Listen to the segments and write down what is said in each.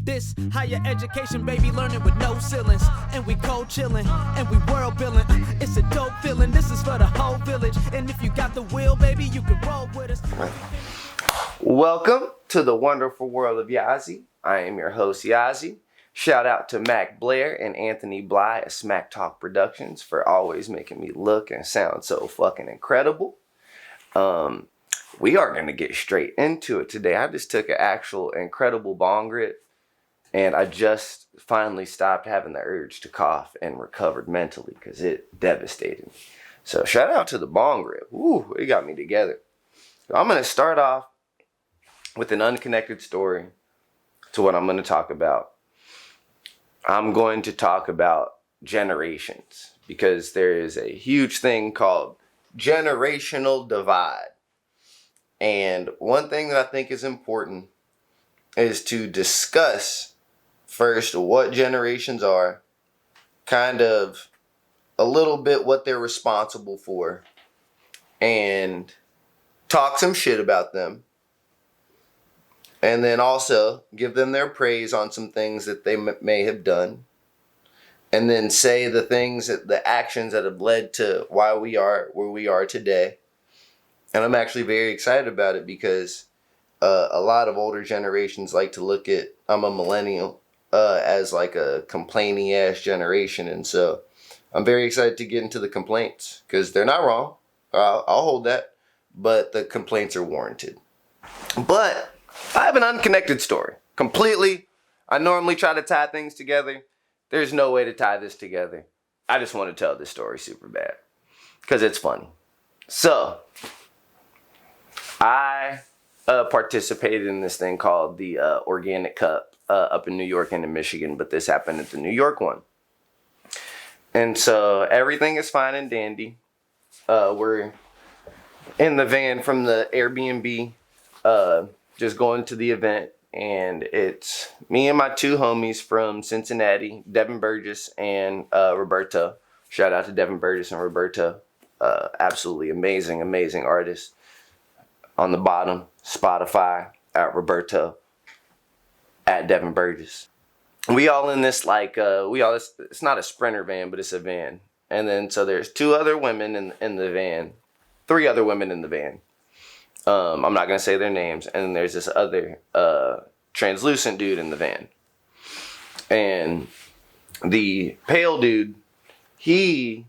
This higher education, baby, learning with no ceilings. And we cold chilling, and we world building. It's a dope feeling, this is for the whole village. And if you got the will, baby, you can roll with us. Welcome to the wonderful world of Yazi. I am your host, Yazi. Shout out to Mac Blair and Anthony Bly at Smack Talk Productions for always making me look and sound so fucking incredible. We are going to get straight into it today. I just took an actual incredible bong rip, and I just finally stopped having the urge to cough and recovered mentally because it devastated me. So shout out to the bong rip. Ooh, it got me together. So I'm going to start off with an unconnected story to what I'm going to talk about. I'm going to talk about generations because there is a huge thing called generational divide. And one thing that I think is important is to discuss first what generations are, kind of a little bit what they're responsible for, and talk some shit about them. And then also give them their praise on some things that they may have done. And then say the things, the actions that have led to why we are where we are today. And I'm actually very excited about it because a lot of older generations like to look at, I'm a millennial, as like a complaining ass generation. And so I'm very excited to get into the complaints because they're not wrong. I'll hold that. But the complaints are warranted. But I have an unconnected story. Completely. I normally try to tie things together. There's no way to tie this together. I just want to tell this story super bad because it's funny. So I participated in this thing called the Organic Cup up in New York and in Michigan, but this happened at the New York one. And so everything is fine and dandy. We're in the van from the Airbnb, just going to the event, and it's me and my two homies from Cincinnati, Devin Burgess and Roberto. Shout out to Devin Burgess and Roberto. Absolutely amazing artists. On the bottom, Spotify, at Roberto, at Devin Burgess. We all in this it's not a Sprinter van, but it's a van. And then so there's two other women in the van, three other women in the van. I'm not going to say their names. And then there's this other translucent dude in the van. And the pale dude, he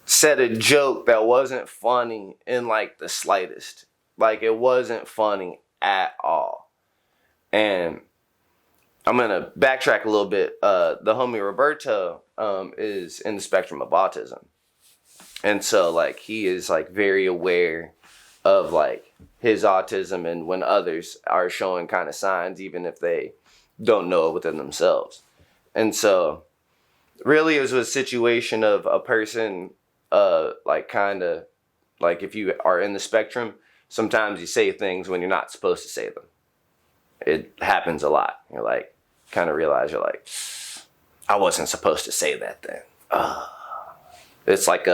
said a joke that wasn't funny in like the slightest. Like it wasn't funny at all. And I'm going to backtrack a little bit. The homie Roberto is in the spectrum of autism. And so like he is like very aware of like his autism and when others are showing kind of signs, even if they don't know it within themselves. And so really it was a situation of a person like kind of like if you are in the spectrum, sometimes you say things when you're not supposed to say them. It happens a lot. You're like, kind of realize you're like, I wasn't supposed to say that then. It's like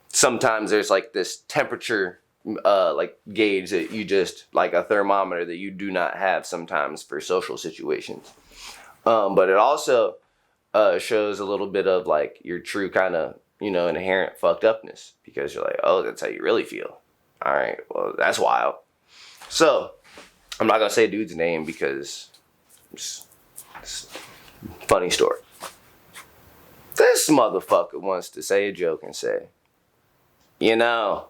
sometimes there's like this temperature like gauge that you just, like a thermometer that you do not have sometimes for social situations. But it also shows a little bit of like your true kind of, inherent fucked upness because you're like, oh, that's how you really feel. All right, well, that's wild. So I'm not going to say dude's name because it's a funny story. This motherfucker wants to say a joke and say, I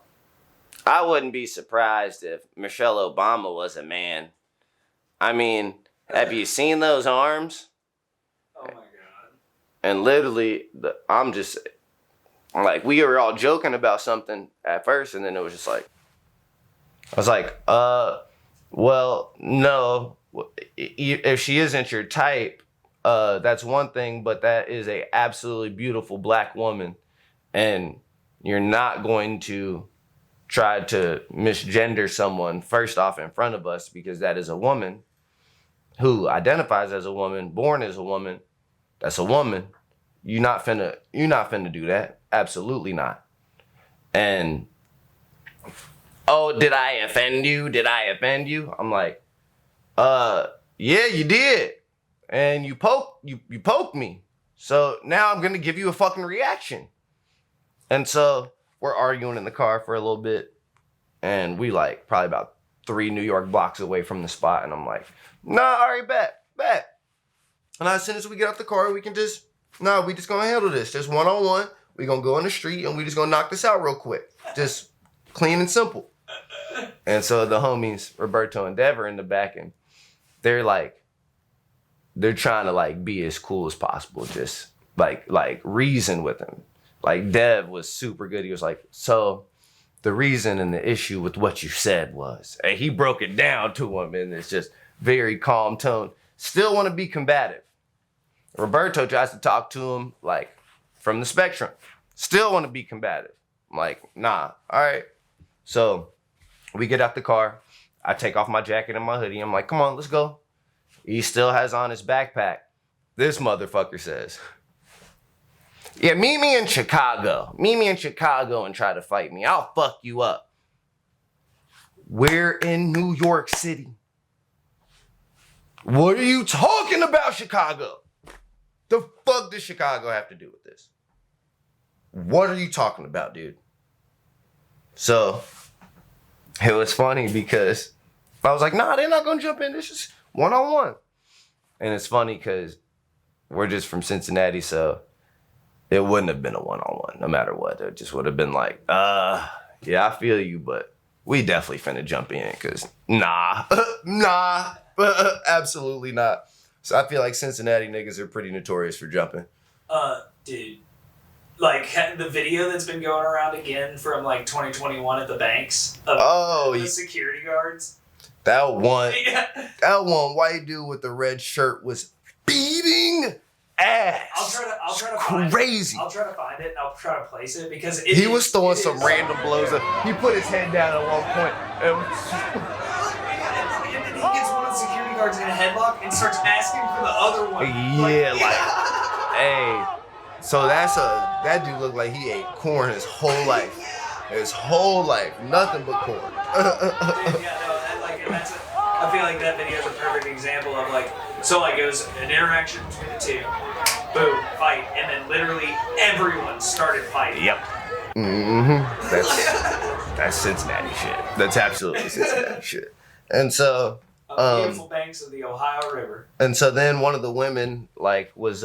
wouldn't be surprised if Michelle Obama was a man. I mean, have you seen those arms? Oh my God. And literally, like, we were all joking about something at first, and then it was just like, I was like, well, no, if she isn't your type, that's one thing, but that is a absolutely beautiful black woman, and you're not going to try to misgender someone first off in front of us because that is a woman who identifies as a woman, born as a woman. That's a woman. You're not finna do that. Absolutely not. And, oh, did I offend you? I'm like, Yeah, you did. And you poked me. So now I'm gonna give you a fucking reaction. And so we're arguing in the car for a little bit. And we like probably about 3 New York blocks away from the spot. And I'm like, nah, all right, bet. And as soon as we get out the car, we just gonna handle this. Just one-on-one. We gonna go in the street and we just gonna knock this out real quick. Just clean and simple. And so the homies, Roberto and Dev, are in the back, and they're trying to like be as cool as possible. Just like reason with him. Like Dev was super good. He was like, so the reason and the issue with what you said was, and he broke it down to him in this just very calm tone. Still want to be combative. Roberto tries to talk to him like from the spectrum. Still want to be combative. I'm like, nah, all right. So we get out the car. I take off my jacket and my hoodie. I'm like, come on, let's go. He still has on his backpack. This motherfucker says, yeah, meet me in Chicago. Meet me in Chicago and try to fight me. I'll fuck you up. We're in New York City. What are you talking about, Chicago? The fuck does Chicago have to do with this? What are you talking about, dude? So it was funny because I was like, nah, they're not gonna jump in. This is one-on-one. And it's funny because we're just from Cincinnati, so it wouldn't have been a one-on-one no matter what. It just would have been like, yeah, I feel you, but we definitely finna jump in because nah, absolutely not. So I feel like Cincinnati niggas are pretty notorious for jumping. Dude, like the video that's been going around again from like 2021 at the banks of the security guards. That one white dude with the red shirt was beating ass. I'll try to crazy. I'll try to find it and I'll try to place it because he was throwing some random blows up. He put his head down at one point and then he gets one of the security guards in a headlock and starts asking for the other one. Yeah, hey. So that dude looked like he ate corn his whole life. His whole life, nothing but corn. Dude, yeah, no, I feel like that video is a perfect example of like, so like it was an interaction between the two, boom, fight, and then literally everyone started fighting. Yep. Mm-hmm. That's Cincinnati shit. That's absolutely Cincinnati shit. And so, beautiful banks of the Ohio River. And so then one of the women like was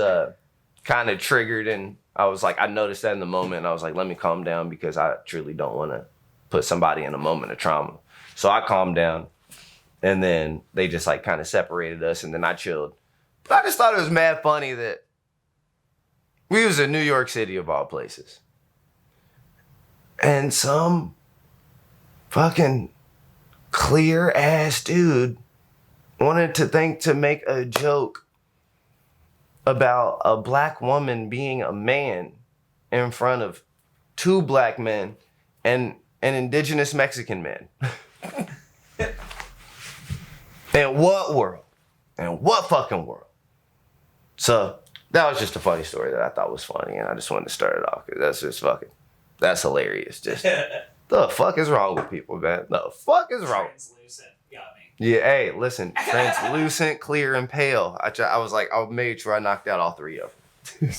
kind of triggered, and I was like, I noticed that in the moment, and I was like, let me calm down because I truly don't want to put somebody in a moment of trauma. So I calmed down, and then they just like kind of separated us, and then I chilled. But I just thought it was mad funny that we was in New York City of all places, and some fucking clear ass dude wanted to make a joke about a black woman being a man in front of 2 black men and an indigenous Mexican man. In what world? In what fucking world? So that was just a funny story that I thought was funny, and I just wanted to start it off because that's hilarious. Just the fuck is wrong with people, man? The fuck is wrong? Translucent got me. Yeah, hey, listen, translucent, clear, and pale. I was like, I made sure I knocked out all 3 of them.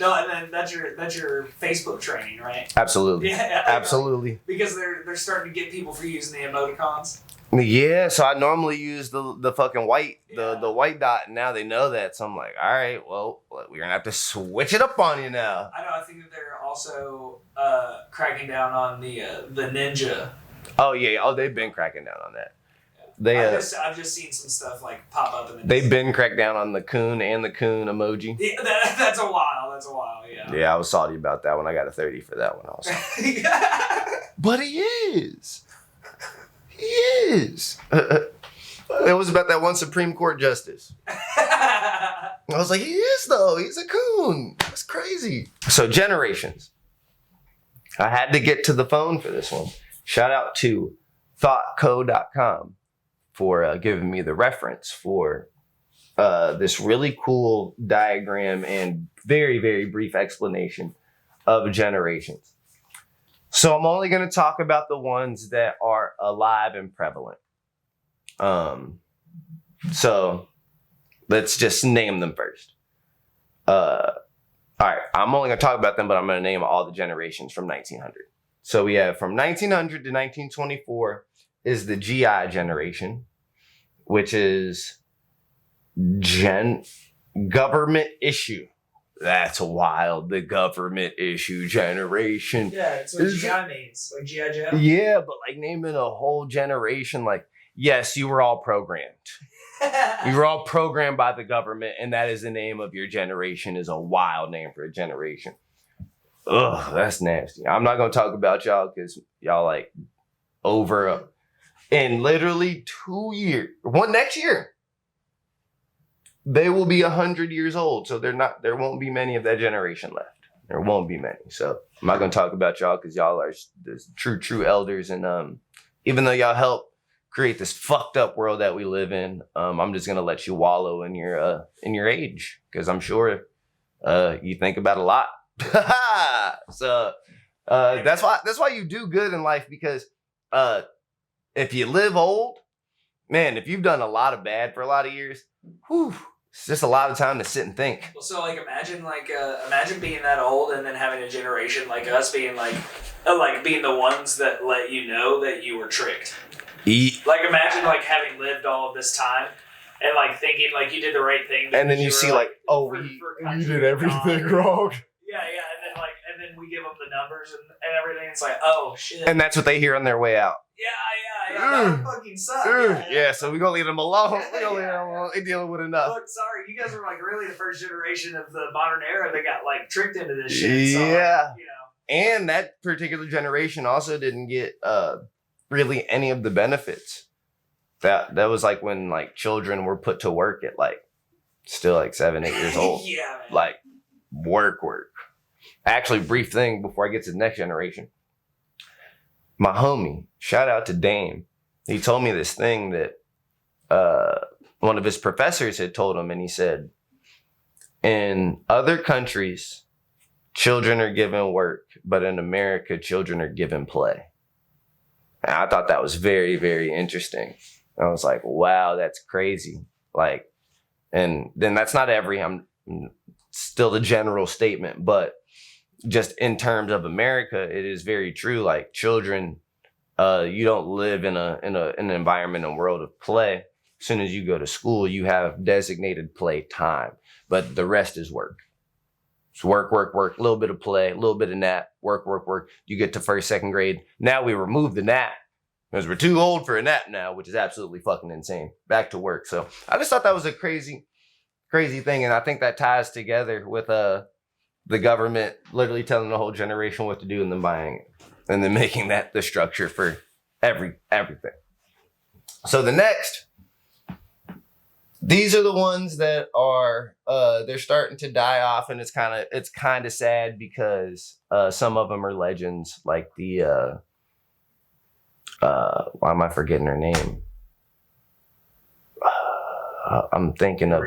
No, and then that's your Facebook training, right? Absolutely. Yeah, absolutely. Because they're starting to get people for using the emoticons. Yeah, so I normally use the fucking white, the white dot, and now they know that. So I'm like, all right, well, we're gonna have to switch it up on you now. I know. I think that they're also cracking down on the ninja. Oh yeah. Oh, they've been cracking down on that. I've just seen some stuff like pop up in the. They've been cracked down on the coon and the coon emoji. Yeah, that's a while. Yeah. Yeah, I was salty about that one. I got a 30 for that one also. But he is. He is. It was about that one Supreme Court justice. I was like, he is though. He's a coon. That's crazy. So generations. I had to get to the phone for this one. Shout out to thoughtco.com for giving me the reference for this really cool diagram and very, very brief explanation of generations. So I'm only going to talk about the ones that are alive and prevalent. So let's just name them first. All right, I'm only gonna talk about them, but I'm gonna name all the generations from 1900. So we have from 1900 to 1924 is the GI generation, which is government issue. That's wild. The government issue generation. Yeah, it's what GI means, like GI Joe. Yeah, but like naming a whole generation, like, yes, you were all programmed. You were all programmed by the government, and that is the name of your generation. Is a wild name for a generation. Ugh, that's nasty. I'm not gonna talk about y'all because y'all like over in literally 2 years. Next year, they will be 100 years old. So there won't be many of that generation left. There won't be many. So I'm not gonna talk about y'all because y'all are the true elders, and even though y'all help create this fucked up world that we live in, I'm just gonna let you wallow in your age because I'm sure you think about a lot. So that's why you do good in life, because if you live old, man, if you've done a lot of bad for a lot of years, whew, it's just a lot of time to sit and think. Well, so like imagine being that old and then having a generation like us being like being the ones that let you know that you were tricked. Like imagine like having lived all of this time and like thinking like you did the right thing, and then you see like, oh, you did everything wrong. Yeah, and then we give them the numbers and everything. It's like, oh shit. And that's what they hear on their way out. Yeah. That fucking sucks. Yeah, so we're gonna leave them alone. We're gonna leave them alone. They're dealing with enough. Look, sorry, you guys were like really the first generation of the modern era that got like tricked into this shit. So, yeah. Like, And that particular generation also didn't get really any of the benefits. That was like when like children were put to work at like still like 7, 8 years old. Yeah, man. Like work. Actually, brief thing before I get to the next generation. My homie, shout out to Dame. He told me this thing that one of his professors had told him, and he said, in other countries, children are given work, but in America, children are given play. And I thought that was very, very interesting. I was like, wow, that's crazy. Like, and then that's not I'm still the general statement, but just in terms of America, it is very true. Like children, you don't live in an environment and world of play. As soon as you go to school, you have designated play time, but the rest is work. It's work, a little bit of play, a little bit of nap, work. You get to first, second grade. Now we remove the nap because we're too old for a nap now, which is absolutely fucking insane. Back to work. So I just thought that was a crazy thing. And I think that ties together with the government literally telling the whole generation what to do and then buying it and then making that the structure for everything. So the next, these are the ones that are they're starting to die off, and it's kind of sad because some of them are legends, like the why am I forgetting her name? I'm thinking of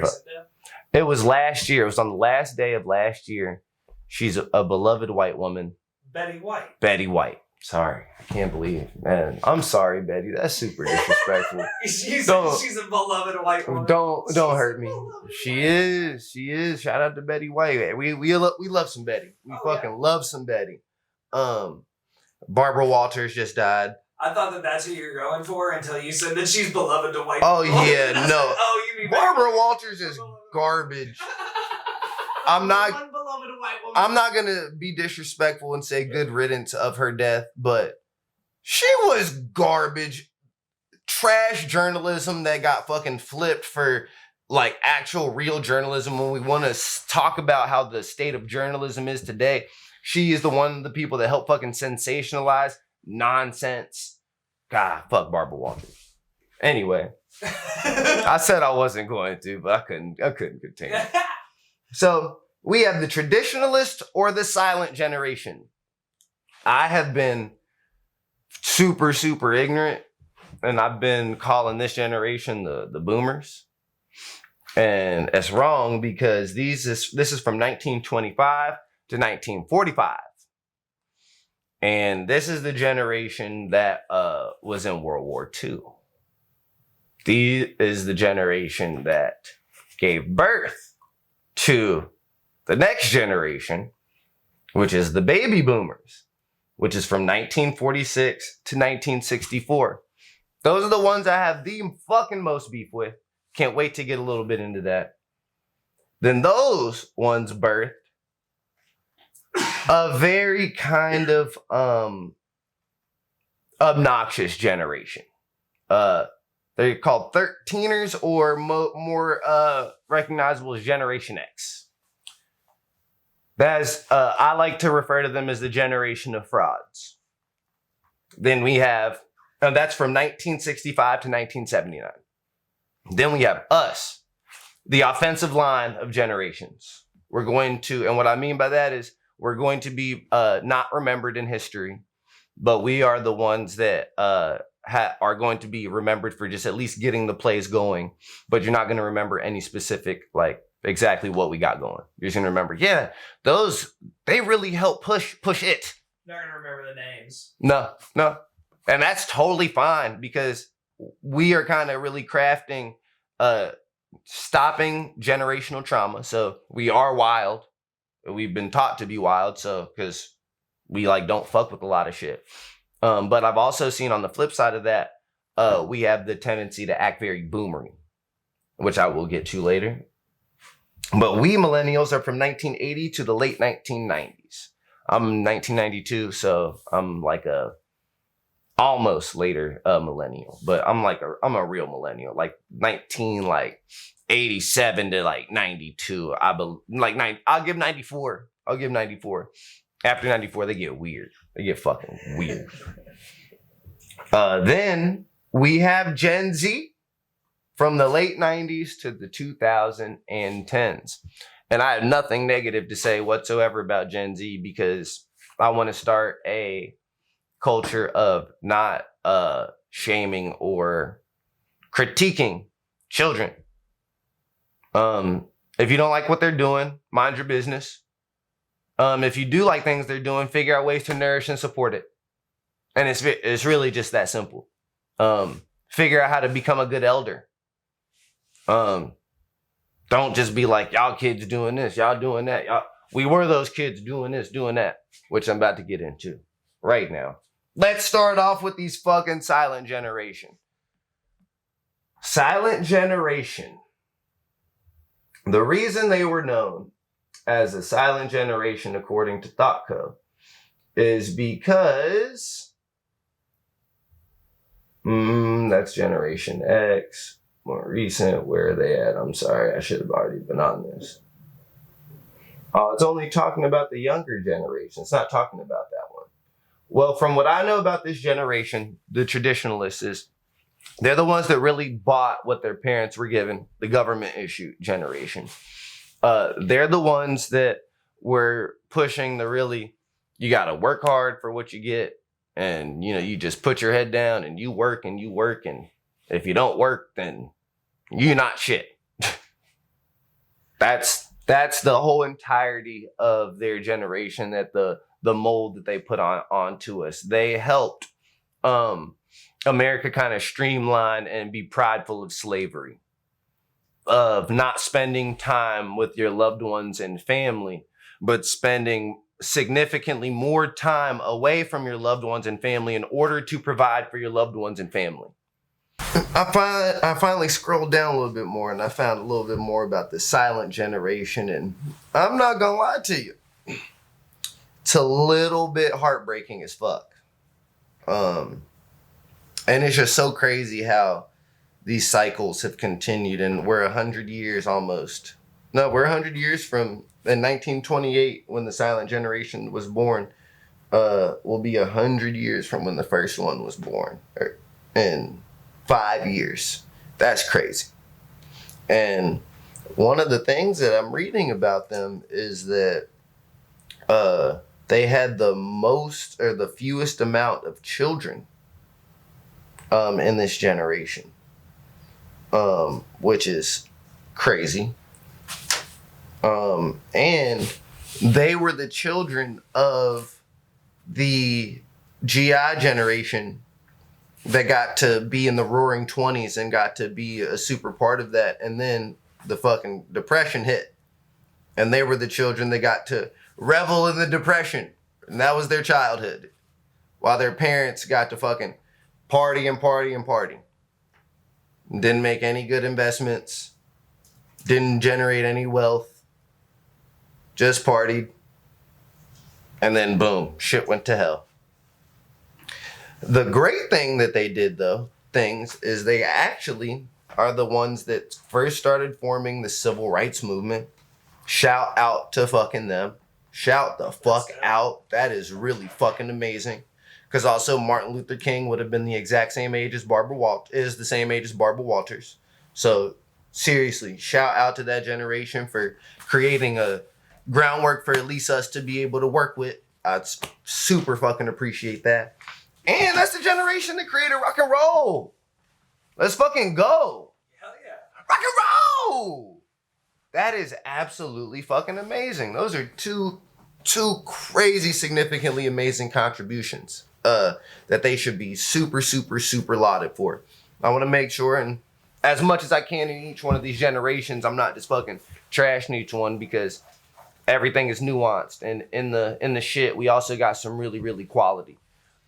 it was last year. It was on the last day of last year. She's a beloved white woman. Betty White. Betty White. Sorry, I can't believe, man. I'm sorry, Betty. That's super disrespectful. she's a beloved white woman. Don't hurt me. She is. Shout out to Betty White. We love some Betty. We love some Betty. Barbara Walters just died. I thought that's who you're going for until you said that she's beloved to white. Oh yeah, no. Oh, you mean Barbara Walters is garbage. I'm not gonna be disrespectful and say good riddance of her death, but she was garbage. Trash journalism that got fucking flipped for like actual real journalism. When we want to talk about how the state of journalism is today, she is the people that help fucking sensationalize nonsense. God, fuck Barbara Walters. Anyway, I said I wasn't going to, but I couldn't contain it. So we have the traditionalist or the silent generation. I have been super, super ignorant, and I've been calling this generation the boomers. And it's wrong because this is from 1925 to 1945. And this is the generation that was in World War II. is the generation that gave birth to the next generation, which is the baby boomers, which is from 1946 to 1964. Those are the ones I have the fucking most beef with. Can't wait to get a little bit into that. Then those ones birthed a very kind of obnoxious generation. They're called 13ers, or more recognizable as Generation X. That's I like to refer to them as the generation of frauds. Then we have, that's from 1965 to 1979. Then we have us, the offensive line of generations. We're going to, and what I mean by that is we're going to be not remembered in history, but we are the ones that are going to be remembered for just at least getting the plays going. But you're not going to remember any specific, like, exactly what we got going. You're just going to remember, yeah, they really helped push it. Not gonna remember the names. No. And that's totally fine, because we are kind of really crafting stopping generational trauma. So we are wild. We've been taught to be wild, so because we like don't fuck with a lot of shit. But I've also seen on the flip side of that, we have the tendency to act very boomery, which I will get to later. But we millennials are from 1980 to the late 1990s. I'm 1992, so I'm like a almost later millennial, but I'm a real millennial, like 87 to like 92. I'll give 94. After 94, they get weird. They get fucking weird. Then we have Gen Z from the late 90s to the 2010s. And I have nothing negative to say whatsoever about Gen Z, because I want to start a culture of not shaming or critiquing children. If you don't like what they're doing, mind your business. If you do like things they're doing, figure out ways to nourish and support it. And it's really just that simple. Figure out how to become a good elder. Don't just be like, y'all kids doing this, y'all doing that. We were those kids doing this, doing that, which I'm about to get into right now. Let's start off with these fucking silent generation. Silent generation. The reason they were known as a silent generation, according to ThoughtCo, is because that's Generation X. More recent, where are they at? I'm sorry, I should have already been on this. It's only talking about the younger generation. It's not talking about that one. Well, from what I know about this generation, the traditionalists, is they're the ones that really bought what their parents were given, the government issue generation. They're the ones that were pushing the really, you got to work hard for what you get. And, you just put your head down and you work. And if you don't work, then you're not shit. That's the whole entirety of their generation, that the mold that they put onto us. They helped America kind of streamline and be prideful of slavery, of not spending time with your loved ones and family, but spending significantly more time away from your loved ones and family in order to provide for your loved ones and family. I finally scrolled down a little bit more, and I found a little bit more about the silent generation, and I'm not gonna lie to you, it's a little bit heartbreaking as fuck. And it's just so crazy how these cycles have continued, and we're 100 years almost. No, we're 100 years from in 1928 when the silent generation was born. Will be 100 years from when the first one was born. In 5 years. That's crazy. And one of the things that I'm reading about them is that they had the most or the fewest amount of children in this generation, which is crazy. And they were the children of the GI generation, that got to be in the roaring 20s and got to be a super part of that. And then the fucking depression hit. And they were the children that got to revel in the depression. And that was their childhood. While their parents got to fucking party and party and party. Didn't make any good investments. Didn't generate any wealth. Just partied. And then boom, shit went to hell. The great thing that they did though, is they actually are the ones that first started forming the civil rights movement. Shout out to fucking them. Shout the fuck out. That is really fucking amazing. Because also Martin Luther King would have been the exact same age as Barbara Walters. So seriously, shout out to that generation for creating a groundwork for at least us to be able to work with. I'd super fucking appreciate that. And that's the generation that created rock and roll. Let's fucking go. Hell yeah. Rock and roll. That is absolutely fucking amazing. Those are two crazy, significantly amazing contributions that they should be super, super, super lauded for. I want to make sure, and as much as I can in each one of these generations, I'm not just fucking trashing each one because everything is nuanced. And in the shit, we also got some really, really quality.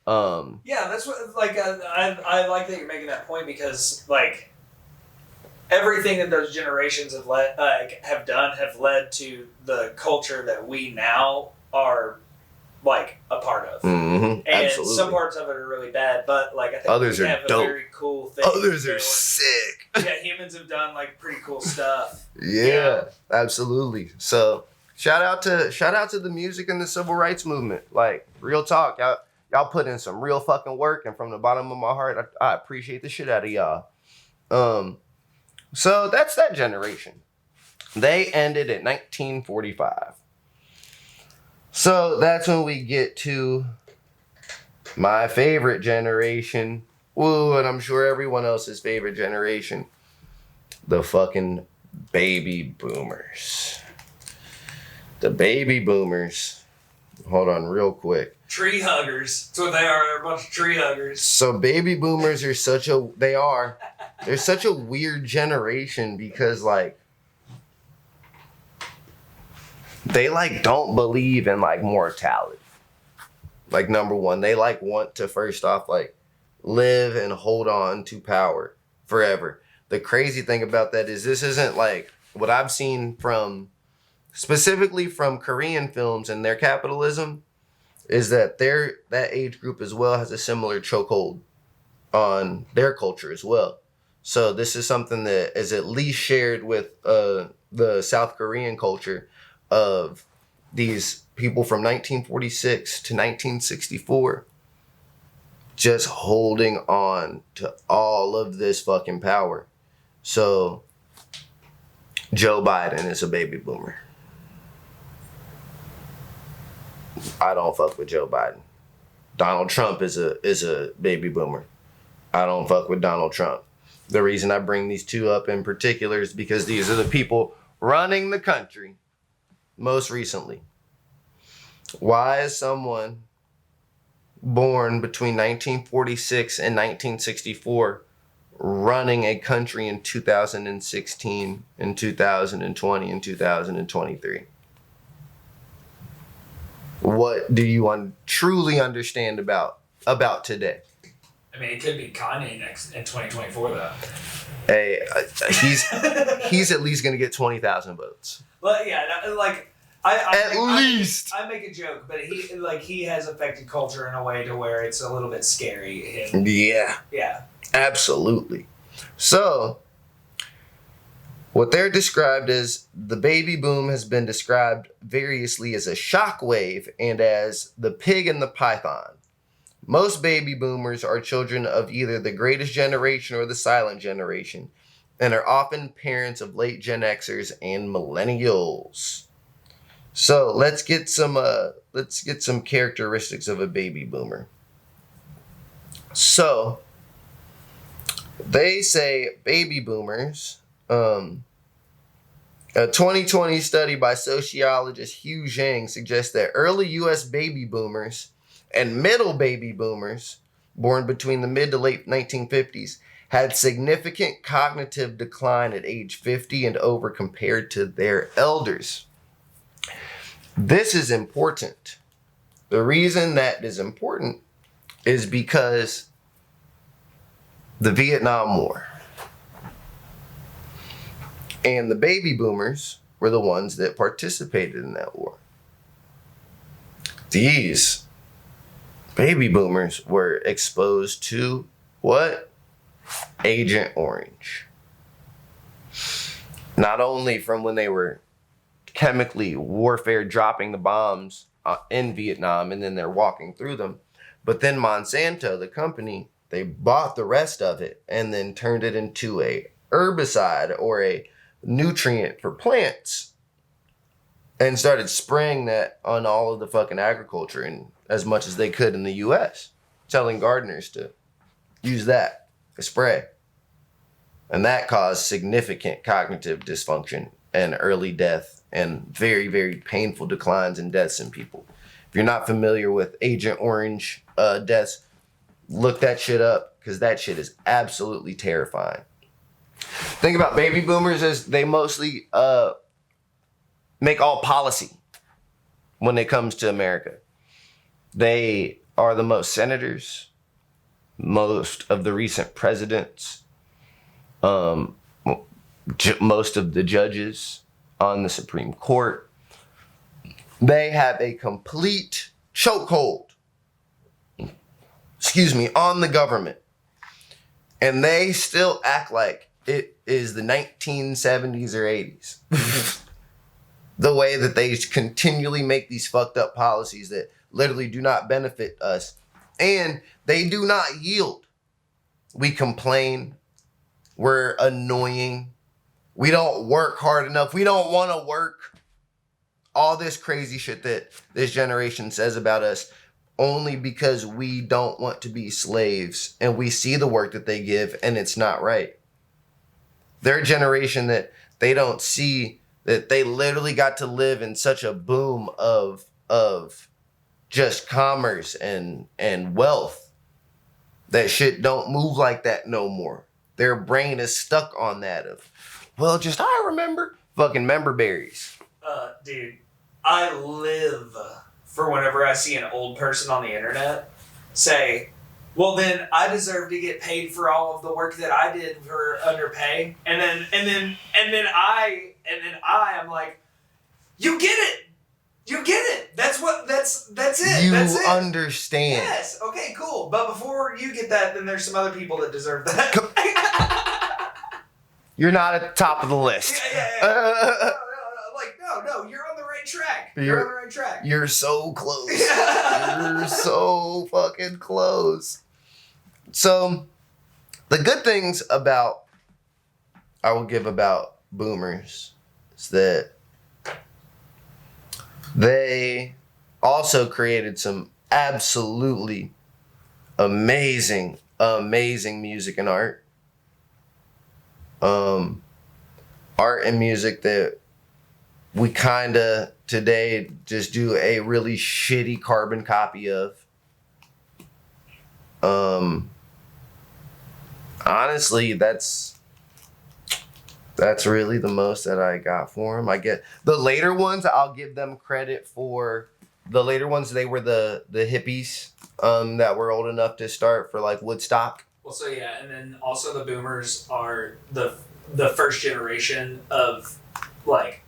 Yeah, that's what, like, I like that you're making that point because, like, everything that those generations have have led to the culture that we now are, like, a part of. Mm-hmm, and absolutely. Some parts of it are really bad, but, like, I think others we are have dope. a very cool thing. Others are sick. Yeah, humans have done, like, pretty cool stuff. Yeah, absolutely. So shout out to the music and the civil rights movement. Like, real talk, y'all put in some real fucking work, and from the bottom of my heart, I appreciate the shit out of y'all. So that's that generation. They ended at 1945. So that's when we get to my favorite generation. Woo, and I'm sure everyone else's favorite generation. The fucking baby boomers. The baby boomers. Hold on real quick. Tree huggers. That's what they are. They're a bunch of tree huggers. So baby boomers are they're such a weird generation because, like, they, like, don't believe in, like, mortality. Like, number one, they, like, want to first off, like, live and hold on to power forever. The crazy thing about that is this isn't, like, what I've seen specifically from Korean films and their capitalism, is that that age group as well has a similar chokehold on their culture as well. So this is something that is at least shared with the South Korean culture of these people from 1946 to 1964 just holding on to all of this fucking power. So Joe Biden is a baby boomer. I don't fuck with Joe Biden. Donald Trump is a baby boomer. I don't fuck with Donald Trump. The reason I bring these two up in particular is because these are the people running the country most recently. Why is someone born between 1946 and 1964 running a country in 2016 and 2020 and 2023? What do you truly understand about today? I mean, it could be Kanye next in 2024, though. Hey, he's at least gonna get 20,000 votes. Well, yeah, like At least. I make a joke, but he has affected culture in a way to where it's a little bit scary. Yeah, absolutely. So, what they're described as, the baby boom has been described variously as a shockwave and as the pig and the python. Most baby boomers are children of either the greatest generation or the silent generation, and are often parents of late Gen Xers and millennials. So let's get some characteristics of a baby boomer. So they say baby boomers. A 2020 study by sociologist Hugh Zhang suggests that early U.S. baby boomers and middle baby boomers born between the mid to late 1950s, had significant cognitive decline at age 50 and over compared to their elders. This is important. The reason that is important is because the Vietnam War. And the baby boomers were the ones that participated in that war. These baby boomers were exposed to what? Agent Orange. Not only from when they were chemically warfare dropping the bombs in Vietnam and then they're walking through them, but then Monsanto, the company, they bought the rest of it and then turned it into a herbicide or a nutrient for plants and started spraying that on all of the fucking agriculture and as much as they could in the US, telling gardeners to use that to spray. And that caused significant cognitive dysfunction and early death and very, very painful declines in deaths in people. If you're not familiar with Agent Orange deaths, look that shit up because that shit is absolutely terrifying. Think about baby boomers as they mostly make all policy when it comes to America. They are the most senators, most of the recent presidents, most of the judges on the Supreme Court. They have a complete chokehold, on the government. And they still act like it is the 1970s or 80s. The way that they continually make these fucked up policies that literally do not benefit us. And they do not yield. We complain. We're annoying. We don't work hard enough. We don't want to work. All this crazy shit that this generation says about us only because we don't want to be slaves and we see the work that they give and it's not right. Their generation that they don't see that they literally got to live in such a boom of just commerce and wealth. That shit don't move like that no more. Their brain is stuck on that of, well, just I remember fucking member berries. Dude, I live for whenever I see an old person on the internet say, well, then I deserve to get paid for all of the work that I did for underpay. And then I am like, you get it. You get it. That's it. You That's it. understand. Yes. Okay, cool. But before you get that, then there's some other people that deserve that. You're not at the top of the list. Yeah. No, you're on the right track. You're on the right track. You're so close. You're so fucking close. So, the good things I will give about boomers is that they also created some absolutely amazing music and art. Art and music that we kind of today just do a really shitty carbon copy of. Honestly, that's really the most that I got for them. I get the later ones, I'll give them credit for the later ones. They were the hippies that were old enough to start for like Woodstock. Well, so yeah, and then also the boomers are the first generation of like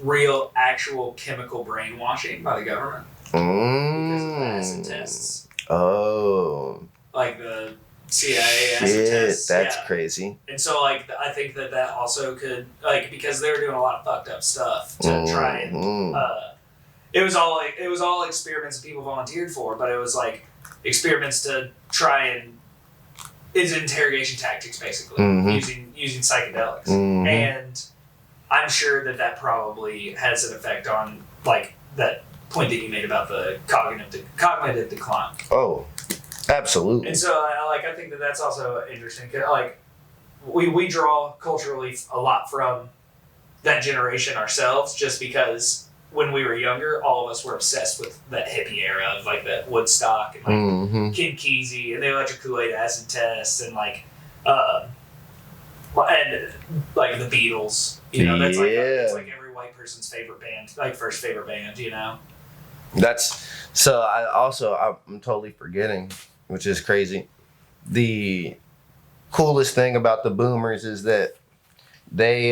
real actual chemical brainwashing by the government because of the acid tests. Oh. Like the CIA acid tests. That's crazy. And so like I think that also could like because they were doing a lot of fucked up stuff to try and it was all experiments that people volunteered for, but it was like experiments to try and is interrogation tactics basically using psychedelics. And I'm sure that probably has an effect on like that point that you made about the cognitive decline. Oh, absolutely. And so I think that that's also interesting. Like we draw culturally a lot from that generation ourselves, just because when we were younger, all of us were obsessed with that hippie era of like that Woodstock and like Ken Kesey and the Electric Kool-Aid Acid Test and like the Beatles. You know, that's it's like every white person's favorite band, like first favorite band. You know. I'm totally forgetting, which is crazy. The coolest thing about the boomers is that they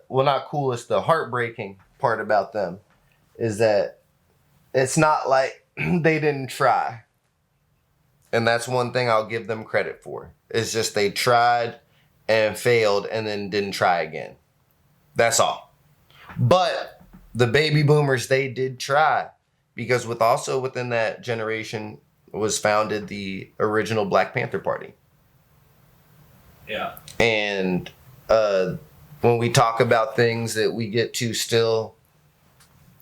not coolest, the heartbreaking part about them is that it's not like they didn't try. And that's one thing I'll give them credit for. It's just they tried and failed and then didn't try again. That's all. But the baby boomers, they did try, because within that generation was founded the original Black Panther Party. Yeah. And when we talk about things that we get to still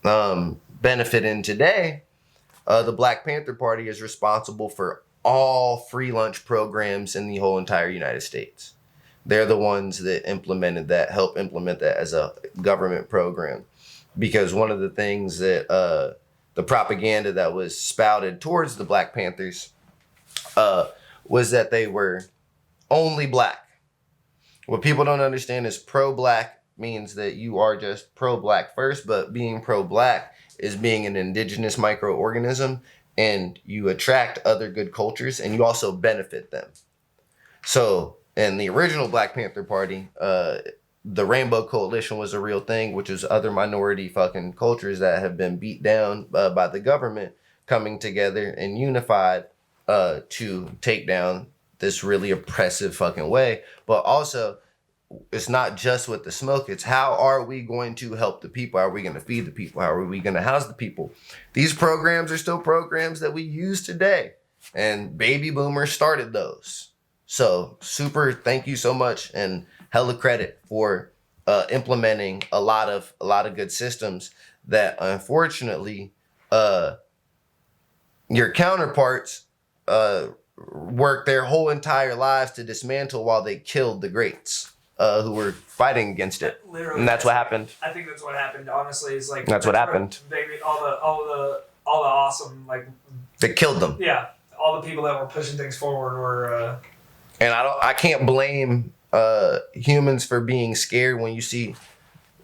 benefit in today, the Black Panther Party is responsible for all free lunch programs in the whole entire United States. They're the ones that help implement that as a government program. Because one of the things that the propaganda that was spouted towards the Black Panthers was that they were only black. What people don't understand is pro-black means that you are just pro-black first, but being pro-black is being an indigenous microorganism, and you attract other good cultures and you also benefit them. So in the original Black Panther Party, the Rainbow Coalition was a real thing, which is other minority fucking cultures that have been beat down by the government coming together and unified to take down this really oppressive fucking way. But also, it's not just with the smoke. It's how are we going to help the people? How are we going to feed the people? How are we going to house the people? These programs are still programs that we use today. And baby boomers started those. So super thank you so much and hella credit for implementing a lot of good systems that unfortunately your counterparts worked their whole entire lives to dismantle while they killed the greats who were fighting against it. Literally, and that's what happened. I think that's what happened. Honestly, is like that's what happened. Baby, all the awesome like they killed them. Yeah, all the people that were pushing things forward were. And I can't blame humans for being scared when you see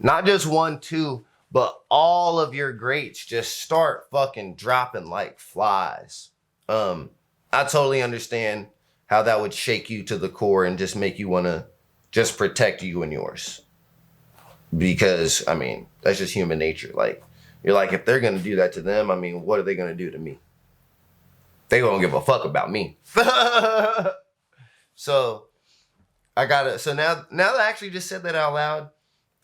not just 1, 2, but all of your greats just start fucking dropping like flies. I totally understand how that would shake you to the core and just make you want to just protect you and yours. Because, I mean, that's just human nature. Like, you're like, if they're going to do that to them, I mean, what are they going to do to me? They don't give a fuck about me. So now that I actually just said that out loud,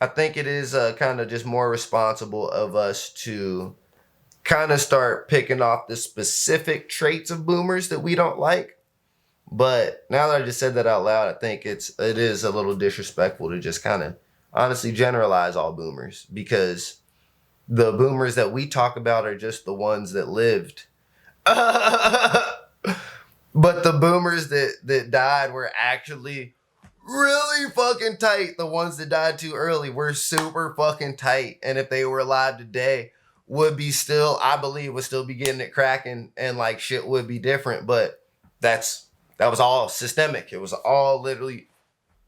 I think it is kind of just more responsible of us to kind of start picking off the specific traits of boomers that we don't like. But now that I just said that out loud, I think it is a little disrespectful to just kind of honestly generalize all boomers, because the boomers that we talk about are just the ones that lived. But the boomers that died were actually really fucking tight. The ones that died too early were super fucking tight. And if they were alive today, I believe would still be getting it cracking, and like shit would be different. But that was all systemic. It was all literally,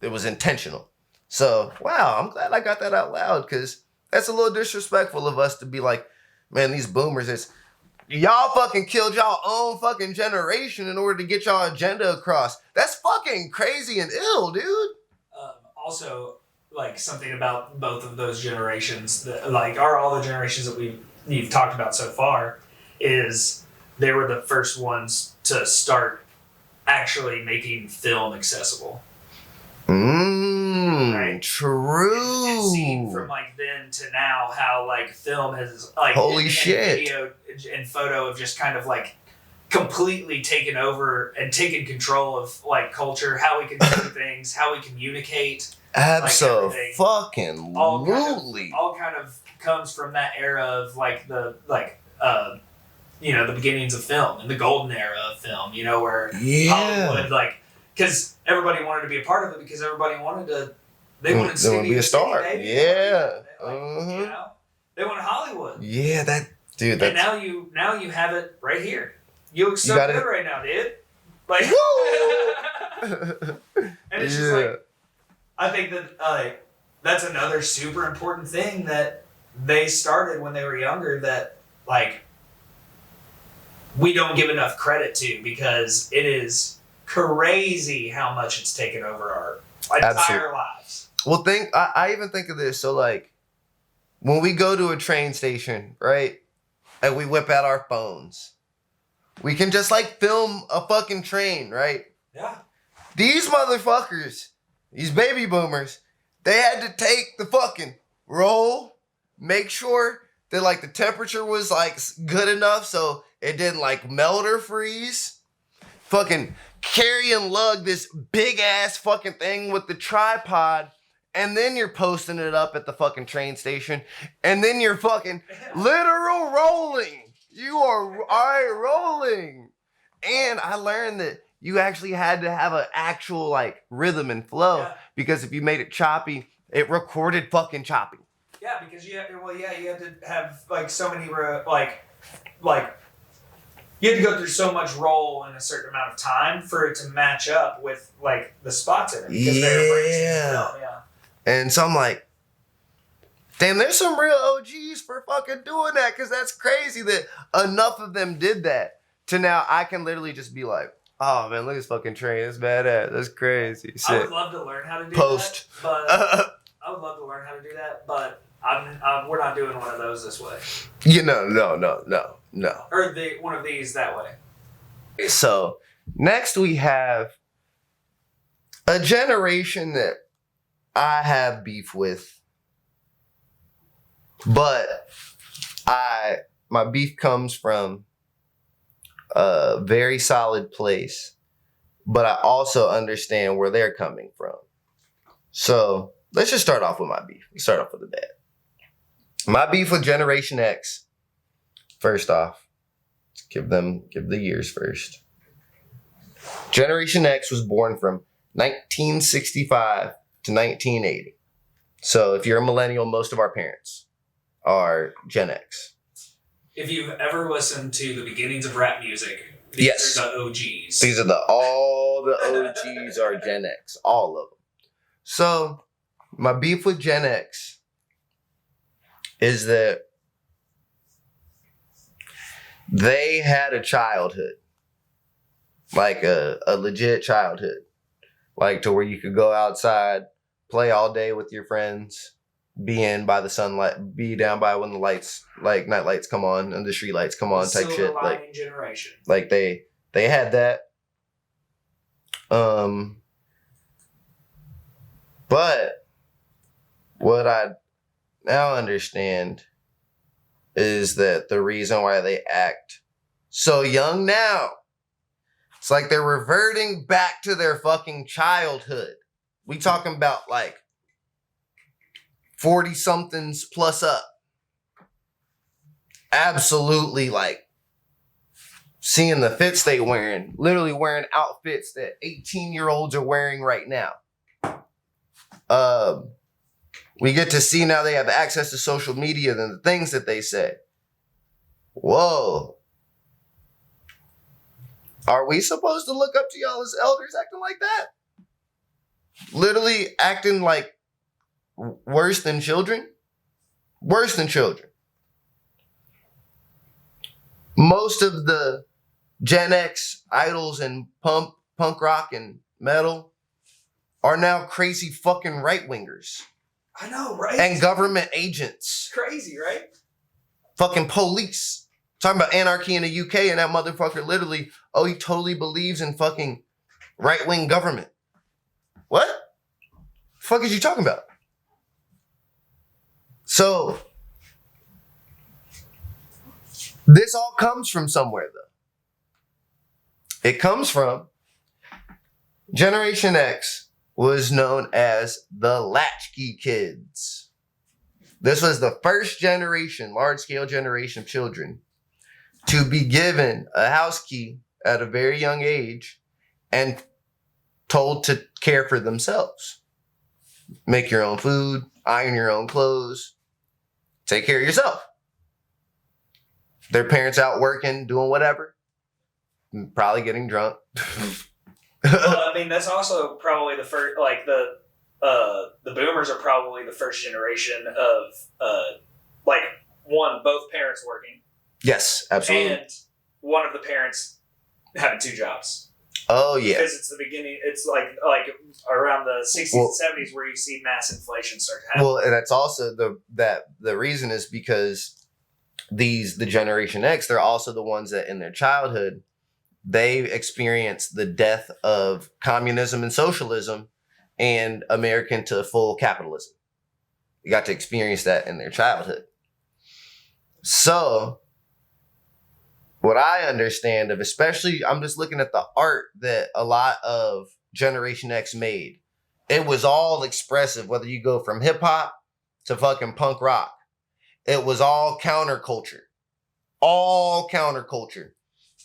it was intentional. So, wow, I'm glad I got that out loud, because that's a little disrespectful of us to be like, man, these boomers, y'all fucking killed y'all own fucking generation in order to get y'all agenda across. That's fucking crazy and ill, dude. Also, like, something about both of those generations, that, like, all the generations that you've talked about so far, is they were the first ones to start actually making film accessible. Right? True. And seeing from like then to now how like film has like holy shit, video and photo have just kind of like completely taken over and taken control of like culture, how we can do things, how we communicate. Absolutely. All kind of comes from that era of like the beginnings of film and the golden era of film, where Hollywood, like, because everybody wanted to be a part of it, because everybody wanted to, they wanted to be a star. baby. Yeah. They want Hollywood. Yeah, dude. And now you have it right here. You look so good right now, dude. Like, and it's just like, I think that that's another super important thing that they started when they were younger that like we don't give enough credit to, because it is crazy how much it's taken over our entire lives. Well, I even think of this. So like when we go to a train station, right, and we whip out our phones, we can just like film a fucking train, right? Yeah. These motherfuckers, these baby boomers, they had to take the fucking roll, make sure that like the temperature was like good enough so it didn't like melt or freeze. Fucking carry and lug this big ass fucking thing with the tripod, and then you're posting it up at the fucking train station, and then you're fucking literal rolling. You are rolling. And I learned that you actually had to have an actual like rhythm and flow, because if you made it choppy, it recorded fucking choppy. Yeah, because you had to have like so many like you had to go through so much roll in a certain amount of time for it to match up with like the spots in it. Because Yeah. And so I'm like, damn, there's some real OGs for fucking doing that, because that's crazy that enough of them did that to now I can literally just be like, oh man, look at this fucking train. It's badass. That's crazy. Sick. I would love to learn how to do Post. that. But I would love to learn how to do that, but we're not doing one of those this way. No. Or one of these that way. So next we have a generation that I have beef with, but my beef comes from a very solid place, but I also understand where they're coming from. So let's just start off with my beef. Let's start off with the bad. My beef with Generation X. First off, let's give the years first. Generation X was born from 1965 to 1980. So if you're a millennial, most of our parents are Gen X. If you've ever listened to the beginnings of rap music, these are the OGs. These are all the OGs are Gen X, all of them. So my beef with Gen X is that they had a childhood, like a legit childhood, like to where you could go outside, play all day with your friends, be in by the sunlight, be down by when the lights, like night lights come on and the street lights come on, type shit. Like generation. Like they had that. But what I now understand is that the reason why they act so young now, it's like they're reverting back to their fucking childhood. We talking about like 40 somethings plus up. Absolutely, like seeing the fits they wearing, literally wearing outfits that 18-year-olds are wearing right now. We get to see now they have access to social media and the things that they say. Whoa. Are we supposed to look up to y'all as elders acting like that? Literally acting like worse than children? Worse than children. Most of the Gen X idols and punk rock and metal are now crazy fucking right-wingers. I know, right? And government agents. Crazy, right? Fucking police. Talking about anarchy in the UK, and that motherfucker literally, he totally believes in fucking right-wing government. What? The fuck is you talking about? So, this all comes from somewhere, though. It comes from Generation X was known as the latchkey kids. This was the first generation, large-scale generation of children to be given a house key at a very young age and told to care for themselves. Make your own food, iron your own clothes, take care of yourself. Their parents out working, doing whatever, probably getting drunk. Well, I mean, that's also probably the first, like the boomers are probably the first generation of both parents working. Yes, absolutely. And one of the parents having two jobs. Oh yeah, because it's the beginning. It's like around the 60s and 70s where you see mass inflation start to happen. Well, and that's also the reason is because the Generation X, they're also the ones that in their childhood they experienced the death of communism and socialism and American to full capitalism. You got to experience that in their childhood. So what I understand of, especially, I'm just looking at the art that a lot of Generation X made. It was all expressive, whether you go from hip hop to fucking punk rock. It was all counterculture. All counterculture.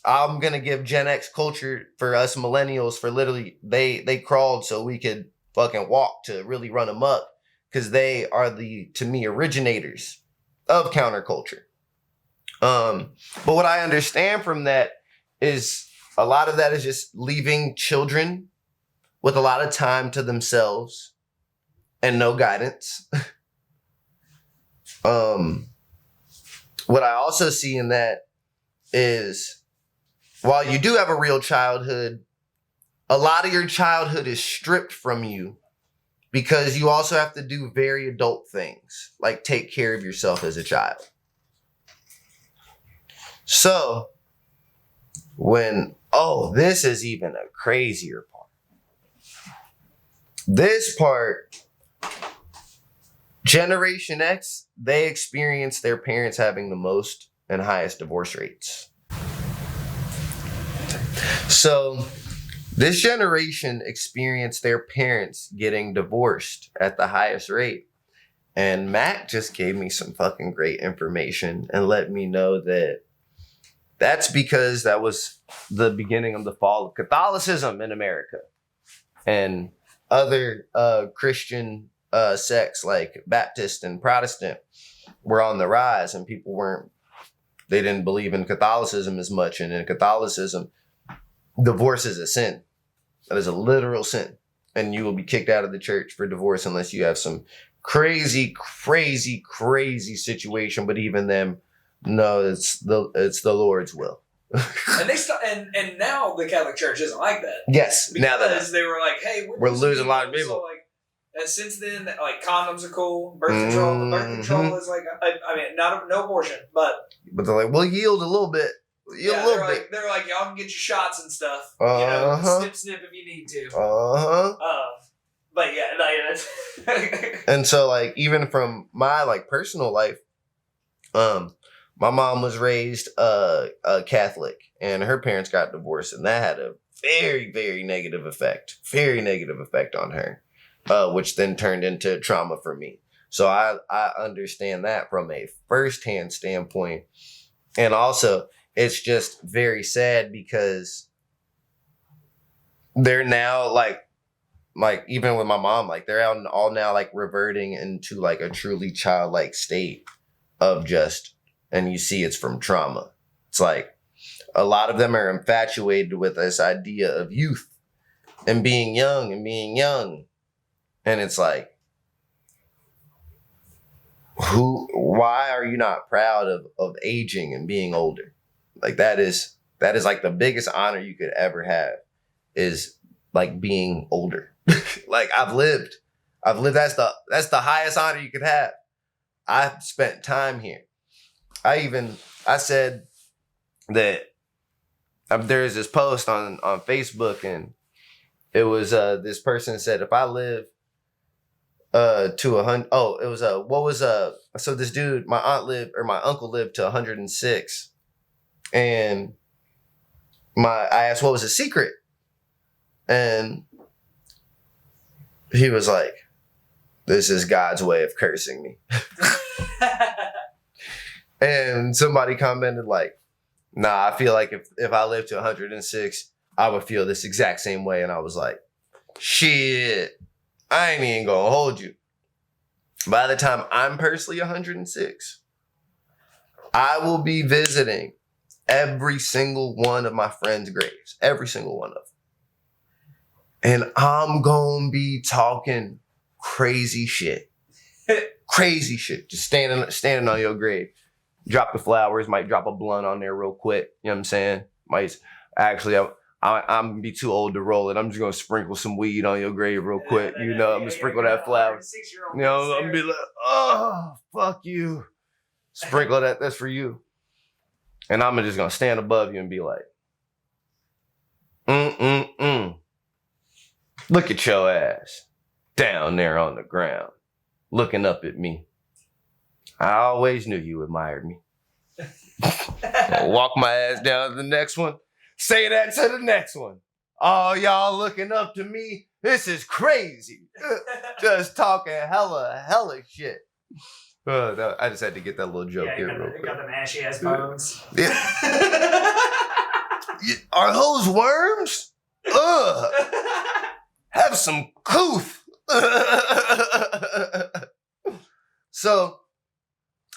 I'm going to give Gen X culture for us millennials for literally, they crawled so we could fucking walk to really run amok, because they are to me, originators of counterculture. But what I understand from that is a lot of that is just leaving children with a lot of time to themselves and no guidance. What I also see in that is, while you do have a real childhood, a lot of your childhood is stripped from you because you also have to do very adult things, like take care of yourself as a child. So, this is even a crazier part. This part, Generation X, they experience their parents having the most and highest divorce rates. So, this generation experienced their parents getting divorced at the highest rate. And Mac just gave me some fucking great information and let me know that that's because that was the beginning of the fall of Catholicism in America. And other Christian sects like Baptist and Protestant were on the rise, and they didn't believe in Catholicism as much. And in Catholicism, divorce is a sin. That is a literal sin. And you will be kicked out of the church for divorce unless you have some crazy, crazy, crazy situation. But even then, no, it's the Lord's will. And and now the Catholic Church isn't like that. Yes, because now that they were like, hey, we're losing a lot of people. So and since then, like, condoms are cool, birth control is like, I mean, no abortion, but they're like, we'll yield a little bit. They're like, y'all can get your shots and stuff. Snip if you need to. But yeah, that's and so, like, even from my like personal life, my mom was raised a Catholic, and her parents got divorced, and that had a very, very negative effect on her, which then turned into trauma for me. So I understand that from a firsthand standpoint. And also, it's just very sad because they're now like even with my mom, like they're all now like reverting into like a truly childlike state of just, and you see it's from trauma. It's like a lot of them are infatuated with this idea of youth and being young. And it's like, why are you not proud of aging and being older? Like that is like the biggest honor you could ever have, is like being older. Like I've lived. That's the highest honor you could have. I've spent time here. I said that there's this post on Facebook, and it was this person said, if I live to 100, so this dude, my uncle lived to 106, and I asked what was his secret, and he was like, this is God's way of cursing me. And somebody commented like, nah, I feel like if I lived to 106, I would feel this exact same way. And I was like, shit, I ain't even gonna hold you. By the time I'm personally 106, I will be visiting every single one of my friends' graves. Every single one of them. And I'm going to be talking crazy shit. Crazy shit. Just standing on your grave. Drop the flowers. Might drop a blunt on there real quick. You know what I'm saying? Actually, I'm going to be too old to roll it. I'm just going to sprinkle some weed on your grave real quick. You know, I'm going to sprinkle that flower. You know, I'm going to be like, oh, fuck you. Sprinkle that. That's for you. And I'm just going to stand above you and be like, look at your ass down there on the ground, looking up at me. I always knew you admired me. I'll walk my ass down to the next one. Say that to the next one. Oh, y'all looking up to me? This is crazy. Just talking hella shit. I just had to get that little joke here real quick. Got them ashy ass bones. Yeah. Are those worms? Ugh. Have some couth. So,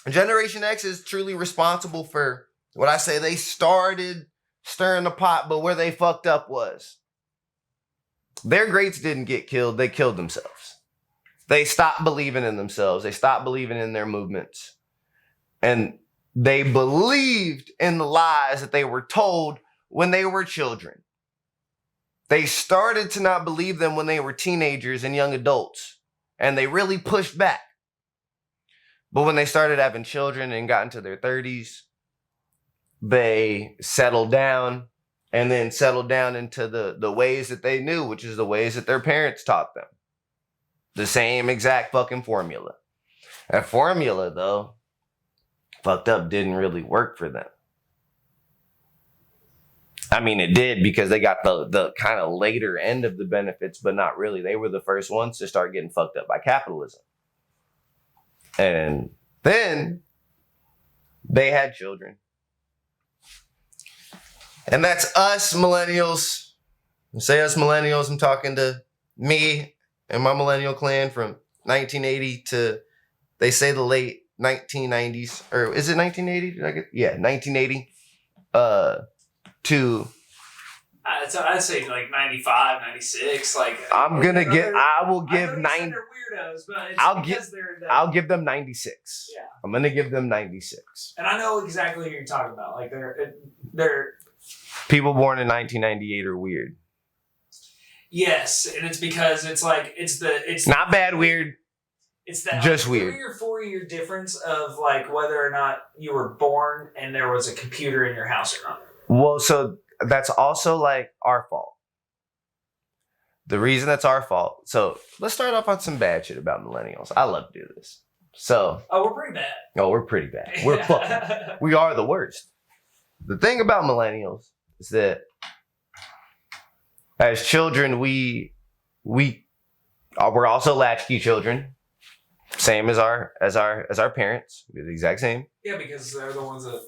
Generation X is truly responsible for what I say they started stirring the pot, but where they fucked up was their greats didn't get killed, they killed themselves. They stopped believing in themselves. They stopped believing in their movements. And they believed in the lies that they were told when they were children. They started to not believe them when they were teenagers and young adults. And they really pushed back. But when they started having children and got into their 30s, they settled down and then settled down into the ways that they knew, which is the ways that their parents taught them. The same exact fucking formula. That formula, though, fucked up, didn't really work for them. I mean, it did because they got the kind of later end of the benefits, but not really. They were the first ones to start getting fucked up by capitalism. And then they had children. And that's us millennials. When I say us millennials, I'm talking to me and my millennial clan from 1980 to, they say, the late 1990s. Or is it 1980? Yeah, 1980. To I'd say like 95, 96. Like I will give 90. They're weirdos, but it's I'll give them 96. Yeah. I'm gonna give them 96. And I know exactly who you're talking about. Like they're people born in 1998 are weird. Yes, and it's because it's not bad weird. It's that just like, weird 3 or 4 year difference of like whether or not you were born and there was a computer in your house or not. Well, so that's also like our fault. The reason that's our fault. So let's start off on some bad shit about millennials. I love to do this. So. Oh, we're pretty bad. Oh, we're pretty bad. We're fucking. We are the worst. The thing about millennials is that as children, we're also latchkey children. Same as our parents. We're the exact same. Yeah, because they're the ones that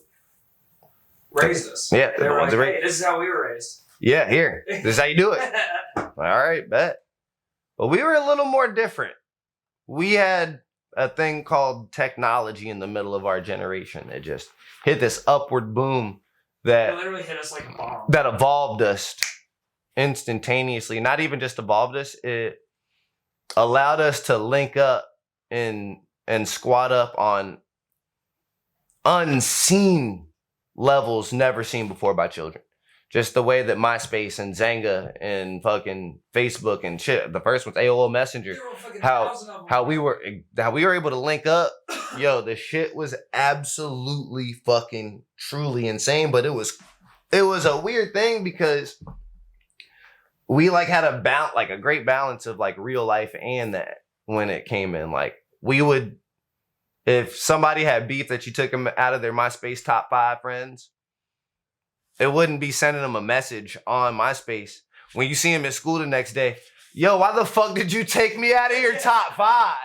raised us. Yeah, they were like, that hey, this is how we were raised. Yeah, here. This is how you do it. All right, bet. But we were a little more different. We had a thing called technology in the middle of our generation. It just hit this upward boom that it literally hit us like a bomb. That evolved us instantaneously. Not even just evolved us, it allowed us to link up and squat up on unseen levels never seen before by children. Just the way that MySpace and Zanga and fucking Facebook and shit, the first one's AOL Messenger, how we were able to link up. Yo, the shit was absolutely fucking truly insane. But it was a weird thing because we like had a great balance of like real life and that when it came in. Like we would, if somebody had beef that you took them out of their MySpace top 5 friends, it wouldn't be sending them a message on MySpace when you see him at school the next day. Yo, why the fuck did you take me out of your top 5?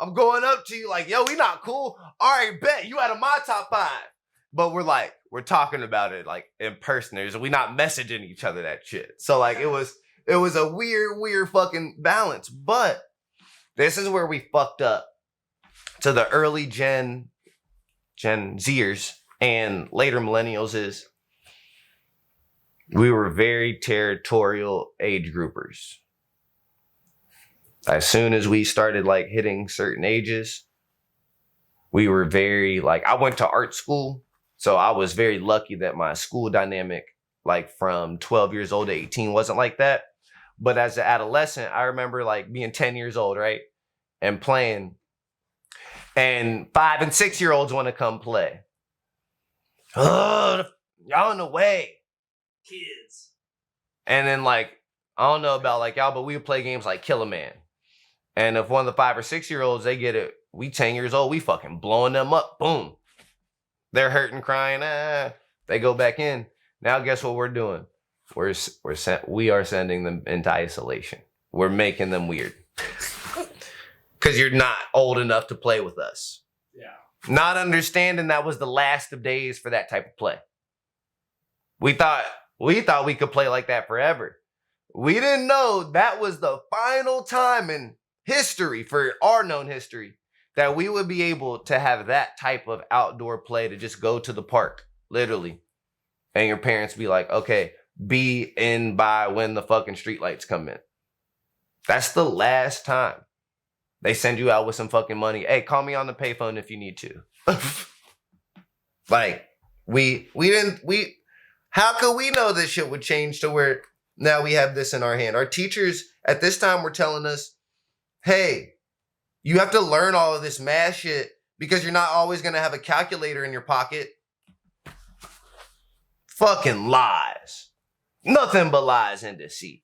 I'm going up to you like, yo, we not cool. All right, bet you out of my top 5. But we're talking about it like in person. We not messaging each other that shit. So like it was a weird fucking balance. But this is where we fucked up to the early Gen Zers and later millennials is we were very territorial age groupers. As soon as we started like hitting certain ages, we were very like, I went to art school, so I was very lucky that my school dynamic, like from 12 years old to 18, wasn't like that. But as an adolescent, I remember like being 10 years old, right? And playing. And 5 and 6 year olds want to come play. Oh, y'all in the way. Kids. And then like, I don't know about like y'all, but we would play games like Kill a Man. And if one of the 5 or 6 year olds, they get it, we 10 years old, we fucking blowing them up. Boom. They're hurting, crying. They go back in. Now guess what we're doing? We are sending them into isolation. We're making them weird. Because you're not old enough to play with us. Yeah. Not understanding that was the last of days for that type of play. We thought we could play like that forever. We didn't know that was the final time in history, for our known history, that we would be able to have that type of outdoor play to just go to the park, literally. And your parents be like, okay, be in by when the fucking streetlights come in. That's the last time. They send you out with some fucking money. Hey, call me on the payphone if you need to. Like, how could we know this shit would change to where now we have this in our hand? Our teachers at this time were telling us, hey, you have to learn all of this math shit because you're not always going to have a calculator in your pocket. Fucking lies. Nothing but lies and deceit.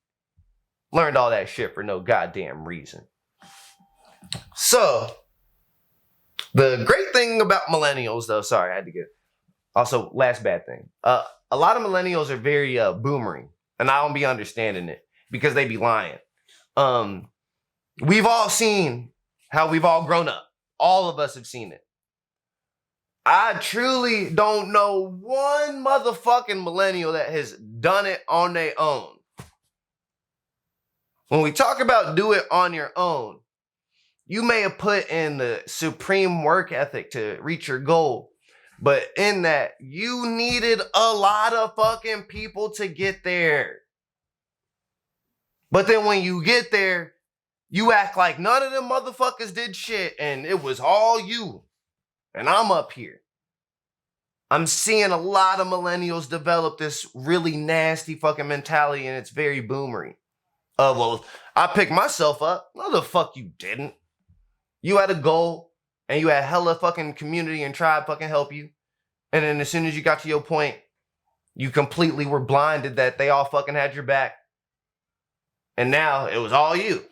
Learned all that shit for no goddamn reason. So, the great thing about millennials, though, sorry, I had to get... Also, last bad thing. A lot of millennials are very boomering, and I don't be understanding it because they be lying. We've all seen how we've all grown up. All of us have seen it. I truly don't know one motherfucking millennial that has done it on their own. When we talk about do it on your own, you may have put in the supreme work ethic to reach your goal, but in that, you needed a lot of fucking people to get there. But then when you get there, you act like none of them motherfuckers did shit and it was all you. And I'm up here. I'm seeing a lot of millennials develop this really nasty fucking mentality, and it's very boomery. Well, I picked myself up. No, the fuck you didn't. You had a goal, and you had hella fucking community and tribe fucking help you. And then as soon as you got to your point, you completely were blinded that they all fucking had your back. And now it was all you.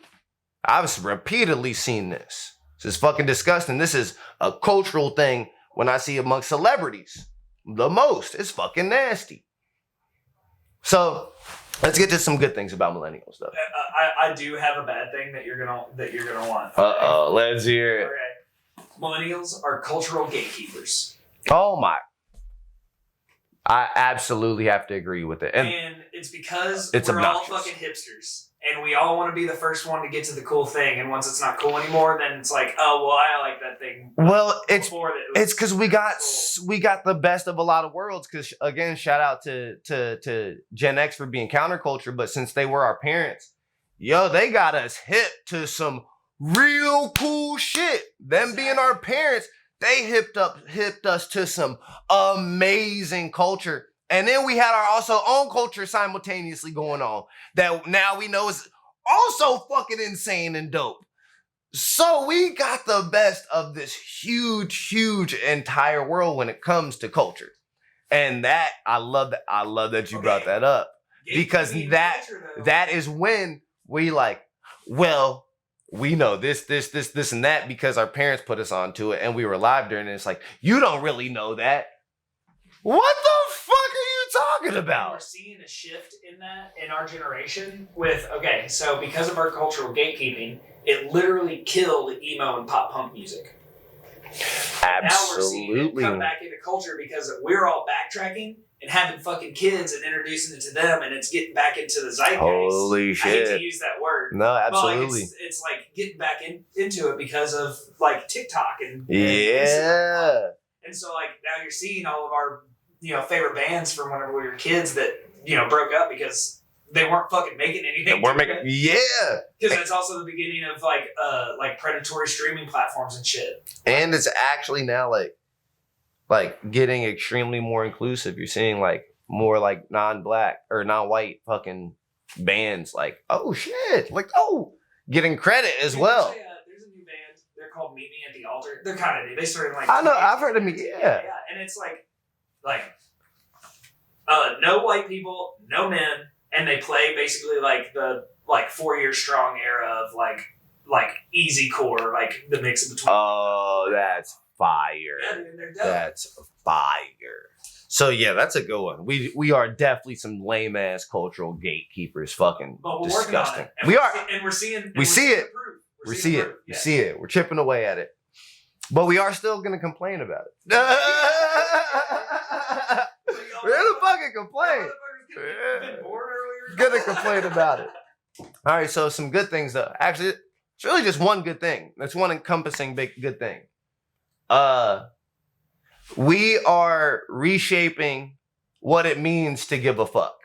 I've repeatedly seen this. This is fucking disgusting. This is a cultural thing when I see amongst celebrities. The most. It's fucking nasty. So let's get to some good things about millennials, though. I do have a bad thing that you're gonna want. Uh-oh, let's hear it. Okay. Millennials are cultural gatekeepers. Oh my. I absolutely have to agree with it. And it's because it's we're obnoxious. all fucking hipsters. And we all want to be the first one to get to the cool thing. And once it's not cool anymore, then it's like, oh, well, I like that thing. Well, it's It's because we got the best of a lot of worlds. Because again, shout out to Gen X for being counterculture. But since they were our parents, yo, they got us hip to some real cool shit. Them being our parents, they hipped us to some amazing culture. And then we had our also own culture simultaneously going on that now we know is also fucking insane and dope. So we got the best of this huge, huge entire world when it comes to culture. And that, I love that you brought that up. Because that is when we like, well, we know this, and that because our parents put us onto it and we were live during it. It's like, you don't really know that. What the fuck are you talking about? We're seeing a shift in that in our generation with, okay, so because of our cultural gatekeeping, it literally killed emo and pop punk music. Absolutely. Now we're seeing it come back into culture because we're all backtracking and having fucking kids and introducing it to them, and it's getting back into the zeitgeist. Holy shit. I hate to use that word. No, absolutely. But like it's like getting back into it because of like TikTok and yeah. Instagram. And so like now you're seeing all of our favorite bands from whenever we were kids that broke up because they weren't fucking making anything. Yeah. Because that's also the beginning of like predatory streaming platforms and shit. And it's actually now like getting extremely more inclusive. You're seeing like more like non-black or non-white fucking bands like, oh shit, like, oh, getting credit as well. There's a new band. They're called Meet Me at the Altar. They're kind of new. They started like, I know, I've heard of me. Yeah. And it's like no white people, no men, and they play basically like the 4 Year Strong era of like easy core, like the mix in between. Oh, that's fire. Yeah, dude, they're dope. That's fire. So yeah, that's a good one. We are definitely some lame ass cultural gatekeepers. Fucking but we're disgusting. Working on it. We are, and we're seeing. We see it. We see it. We see it. We're chipping away at it, but we are still gonna complain about it. We're gonna fucking complain. Gonna complain about it. All right, so some good things though. Actually, it's really just one good thing. That's one encompassing big good thing. We are reshaping what it means to give a fuck.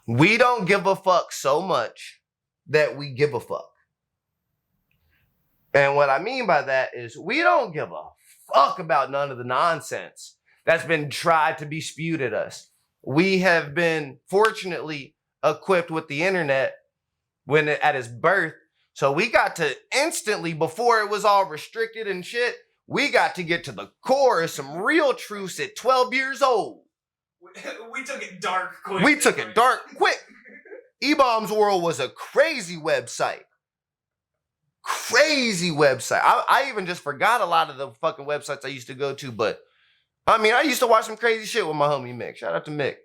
We don't give a fuck so much that we give a fuck. And what I mean by that is we don't give a fuck about none of the nonsense that's been tried to be spewed at us. We have been fortunately equipped with the internet at its birth. So we got to instantly, before it was all restricted and shit, we got to get to the core of some real truths at 12 years old. We took it dark quick. We took it dark quick. E-Bombs World was a crazy website. Crazy website. I even just forgot a lot of the fucking websites I used to go to, but I mean, I used to watch some crazy shit with my homie Mick. Shout out to Mick.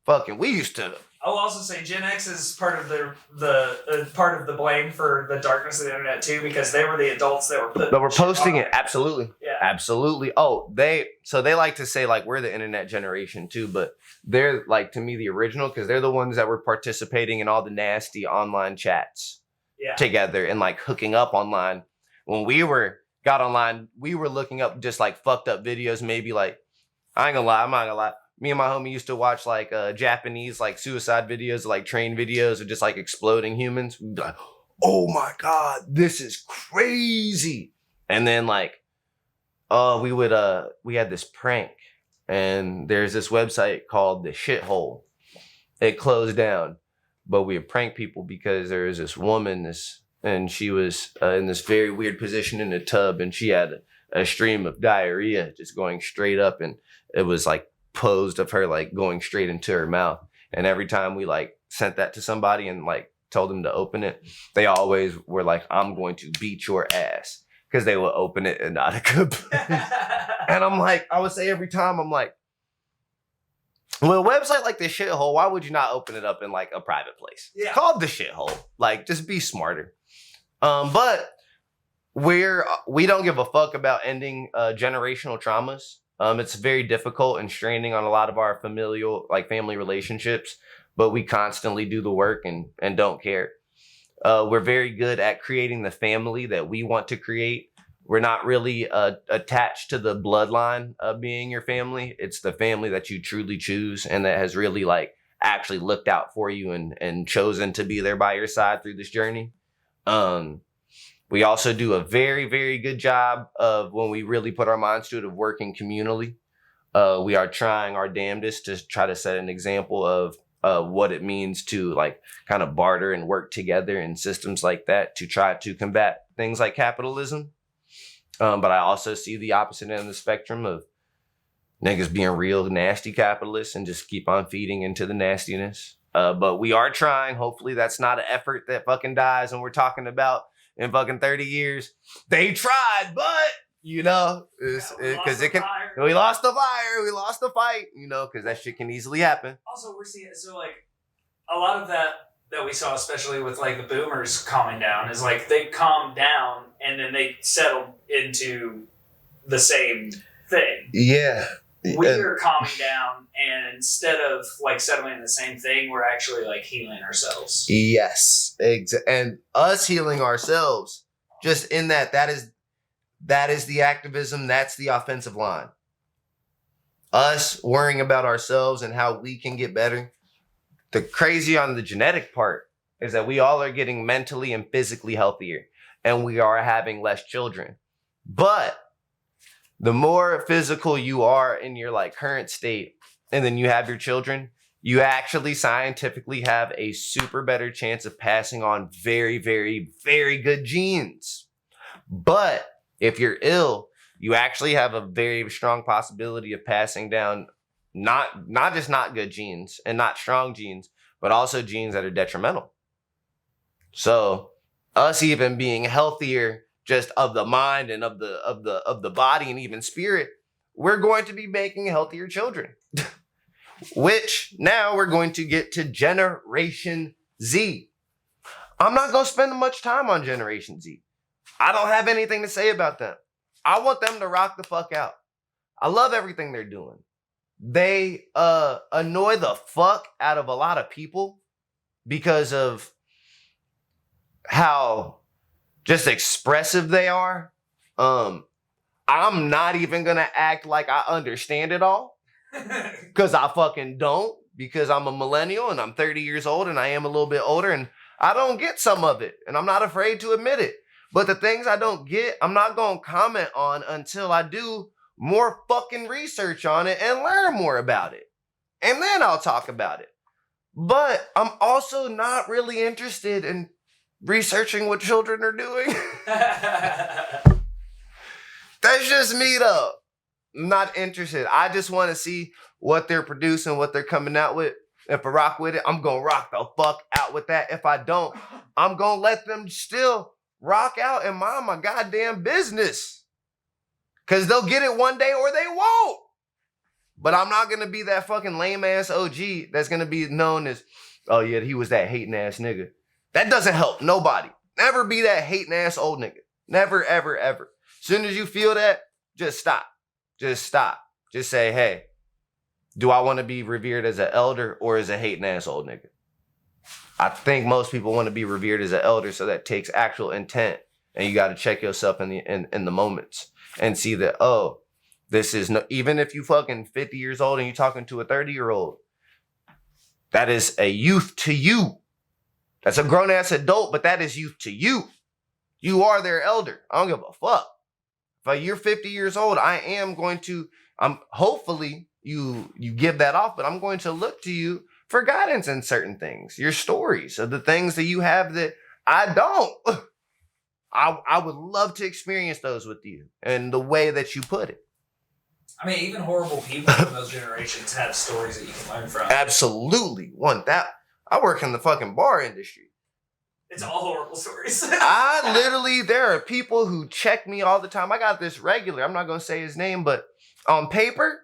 Fucking, we used to. I'll also say Gen X is part of the part of the blame for the darkness of the internet too, because they were the adults that were posting it. Absolutely, yeah, absolutely. Oh, they like to say like we're the internet generation too, but they're like to me the original because they're the ones that were participating in all the nasty online chats together and like hooking up online. When we got online, we were looking up just like fucked up videos. Maybe like I'm not gonna lie. Me and my homie used to watch like Japanese like suicide videos, like train videos of just like exploding humans. We'd be like, oh my God, this is crazy. And then like, we had this prank and there's this website called The Shithole. It closed down, but we would prank people because there was this woman, and she was in this very weird position in a tub and she had a stream of diarrhea just going straight up, and it was like posed of her like going straight into her mouth. And every time we like sent that to somebody and like told them to open it, they always were like, I'm going to beat your ass, because they would open it and not a good and I'm like, I would say every time, I'm like, well, a website like this shithole, why would you not open it up in like a private place? Yeah. Called the shithole. Like, just be smarter. But we don't give a fuck about ending generational traumas. It's very difficult and straining on a lot of our familial, like family relationships, but we constantly do the work and don't care. We're very good at creating the family that we want to create. We're not really attached to the bloodline of being your family. It's the family that you truly choose and that has really like actually looked out for you and chosen to be there by your side through this journey. We also do a very, very good job of, when we really put our minds to it, of working communally. We are trying our damnedest to try to set an example of what it means to like kind of barter and work together in systems like that to try to combat things like capitalism. But I also see the opposite end of the spectrum of niggas being real nasty capitalists and just keep on feeding into the nastiness. But we are trying. Hopefully that's not an effort that fucking dies and we're talking about in fucking 30 years. They tried, but you know, because it can. We lost the fire. We lost the fight. You know, because that shit can easily happen. Also, we're seeing so like a lot of that we saw, especially with like the boomers calming down, is like they calmed down and then they settled into the same thing. Yeah. We are calming down, and instead of like settling in the same thing, we're actually like healing ourselves. Yes, and us healing ourselves, just in that is the activism. That's the offensive line. Us worrying about ourselves and how we can get better. The crazy on the genetic part is that we all are getting mentally and physically healthier, and we are having less children. But the more physical you are in your like current state, and then you have your children, you actually scientifically have a super better chance of passing on very, very, very good genes. But if you're ill, you actually have a very strong possibility of passing down not just not good genes and not strong genes, but also genes that are detrimental. So us even being healthier just of the mind and of the body and even spirit, we're going to be making healthier children. Which now we're going to get to Generation Z. I'm not going to spend much time on Generation Z. I don't have anything to say about them. I want them to rock the fuck out. I love everything they're doing. They annoy the fuck out of a lot of people because of how just expressive they are. I'm not even gonna act like I understand it all, because I fucking don't, because I'm a millennial and I'm 30 years old and I am a little bit older and I don't get some of it, and I'm not afraid to admit it. But the things I don't get, I'm not gonna comment on until I do more fucking research on it and learn more about it. And then I'll talk about it. But I'm also not really interested in researching what children are doing. That's just me though. I'm not interested. I just want to see what they're producing, what they're coming out with. If I rock with it, I'm going to rock the fuck out with that. If I don't, I'm going to let them still rock out and mind my goddamn business. Because they'll get it one day or they won't. But I'm not going to be that fucking lame ass OG that's going to be known as, oh yeah, he was that hating ass nigga. That doesn't help nobody. Never be that hating ass old nigga. Never, ever, ever. As soon as you feel that, just stop. Just stop. Just say, hey, do I want to be revered as an elder or as a hating ass old nigga? I think most people want to be revered as an elder, so that takes actual intent. And you got to check yourself in the moments and see that, oh, this is no, even if you fucking 50 years old and you're talking to a 30-year-old, that is a youth to you. That's a grown-ass adult, but that is youth to you. You are their elder. I don't give a fuck. If you're 50 years old, hopefully you give that off, but I'm going to look to you for guidance in certain things. Your stories of the things that you have that I don't. I would love to experience those with you and the way that you put it. I mean, even horrible people from those generations have stories that you can learn from. Absolutely. I work in the fucking bar industry. It's all horrible stories. There are people who check me all the time. I got this regular, I'm not going to say his name, but on paper,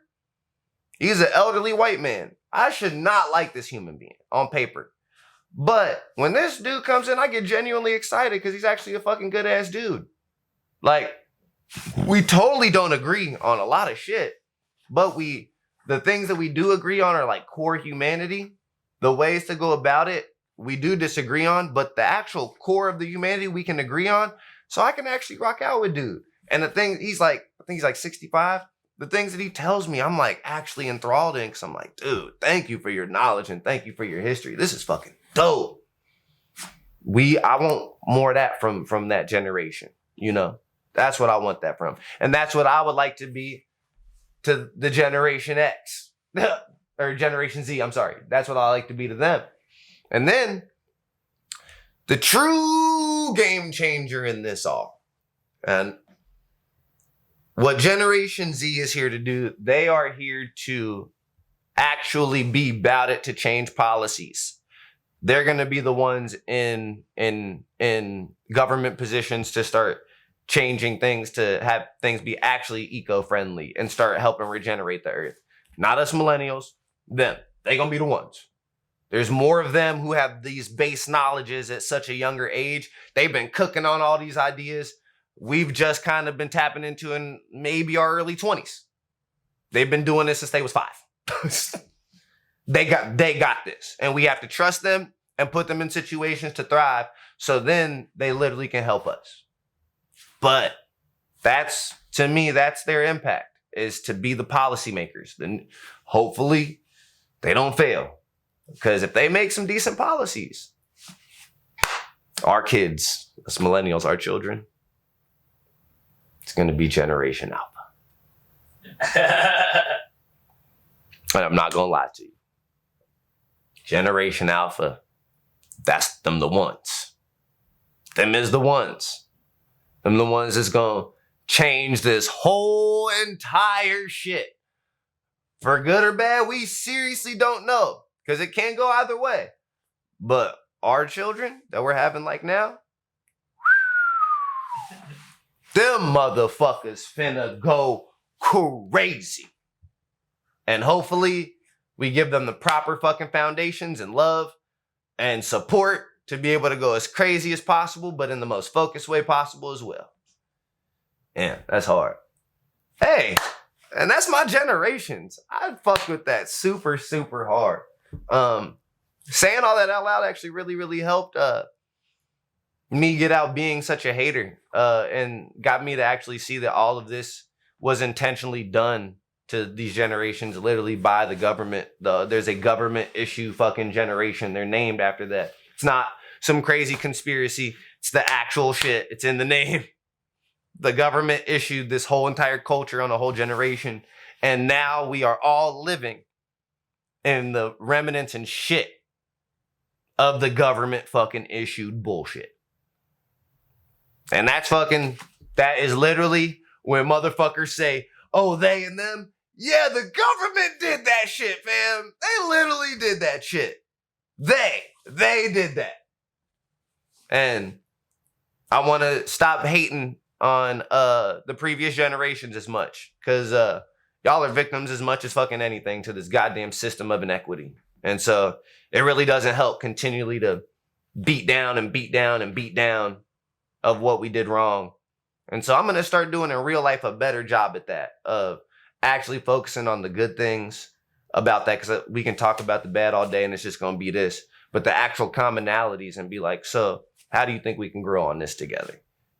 he's an elderly white man. I should not like this human being on paper. But when this dude comes in, I get genuinely excited because he's actually a fucking good ass dude. Like, we totally don't agree on a lot of shit, but the things that we do agree on are like core humanity. The ways to go about it, we do disagree on, but the actual core of the humanity we can agree on. So I can actually rock out with dude. And the thing, I think he's like 65. The things that he tells me, I'm like actually enthralled in, because I'm like, dude, thank you for your knowledge and thank you for your history. This is fucking dope. I want more of that from that generation, you know? That's what I want that from. And that's what I would like to be to the Generation X. Or Generation Z, I'm sorry. That's what I like to be to them. And then, the true game changer in this all. And what Generation Z is here to do, they are here to actually be about it to change policies. They're going to be the ones in government positions to start changing things to have things be actually eco-friendly and start helping regenerate the earth. Not us millennials, them. They gonna be the ones. There's more of them who have these base knowledges at such a younger age. They've been cooking on all these ideas. We've just kind of been tapping into in maybe our early 20s. They've been doing this since they was 5. They got this. And we have to trust them and put them in situations to thrive so then they literally can help us. But to me, that's their impact, is to be the policymakers. Then hopefully they don't fail. Because if they make some decent policies, our kids, us millennials, our children, it's going to be Generation Alpha. And I'm not going to lie to you. Generation Alpha, that's them the ones. Them is the ones. Them the ones that's going to change this whole entire shit. For good or bad, we seriously don't know. Because it can go either way. But our children that we're having like now, them motherfuckers finna go crazy. And hopefully we give them the proper fucking foundations and love and support to be able to go as crazy as possible, but in the most focused way possible as well. Yeah, that's hard. Hey, and that's my generations. I'd fuck with that super, super hard. Saying all that out loud actually really helped me get out being such a hater and got me to actually see that all of this was intentionally done to these generations literally by the government. There's a government issue fucking generation. They're named after that. It's not some crazy conspiracy. It's the actual shit. It's in the name. The government issued this whole entire culture on a whole generation. And now we are all living in the remnants and shit of the government fucking issued bullshit. And that is literally when motherfuckers say, oh, they and them. Yeah, the government did that shit, fam. They literally did that shit. They did that. And I want to stop hating on the previous generations as much. Because y'all are victims as much as fucking anything to this goddamn system of inequity. And so it really doesn't help continually to beat down of what we did wrong. And so I'm going to start doing in real life a better job at that, of actually focusing on the good things about that, because we can talk about the bad all day and it's just going to be this, but the actual commonalities, and be like, so how do you think we can grow on this together?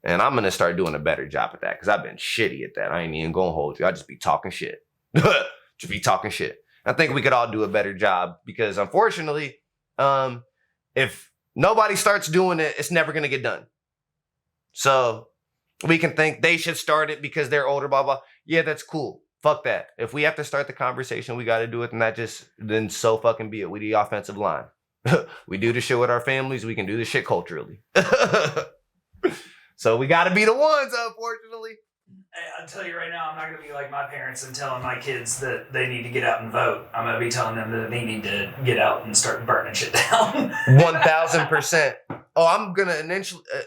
And I'm going to start doing a better job at that, because I've been shitty at that. I ain't even going to hold you. I just be talking shit. Just be talking shit. I think we could all do a better job, because unfortunately, if nobody starts doing it, it's never going to get done. So we can think they should start it because they're older, blah, blah. Yeah, that's cool. Fuck that. If we have to start the conversation, we got to do it. And then so fucking be it. We the offensive line. We do the shit with our families. We can do the shit culturally. So we got to be the ones, unfortunately. I'll tell you right now, I'm not going to be like my parents and telling my kids that they need to get out and vote. I'm going to be telling them that they need to get out and start burning shit down. 1,000%. Oh, I'm going to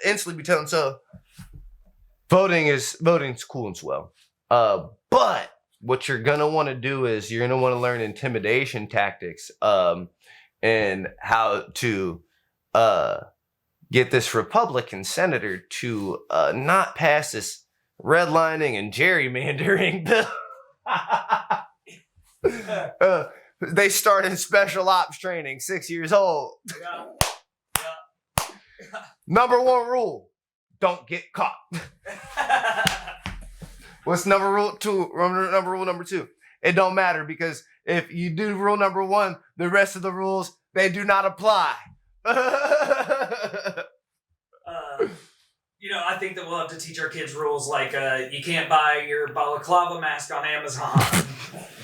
instantly be telling them, so voting's cool and swell. But what you're going to want to do is you're going to want to learn intimidation tactics and how to get this Republican senator to not pass this redlining and gerrymandering bill. They started special ops training, 6 years old. Yeah. Number 1 rule, don't get caught. What's rule number 2? It don't matter, because if you do rule number 1, the rest of the rules, they do not apply. I think that we'll have to teach our kids rules like you can't buy your balaclava mask on Amazon.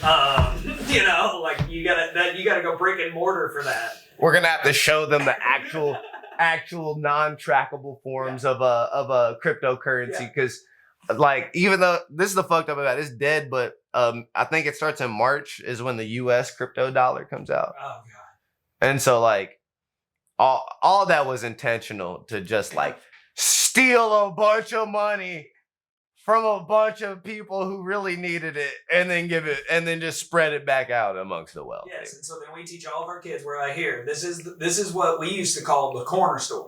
Like you gotta go brick and mortar for that. We're gonna have to show them the actual non-trackable forms of a cryptocurrency, because like, even though this is the fucked up about it, it's dead, but I think it starts in March is when the US crypto dollar comes out. Oh god. And so like all that was intentional to just like steal a bunch of money from a bunch of people who really needed it, and then just spread it back out amongst the wealthy. Yes, and so then we teach all of our kids, we're like, here, this is what we used to call the corner store.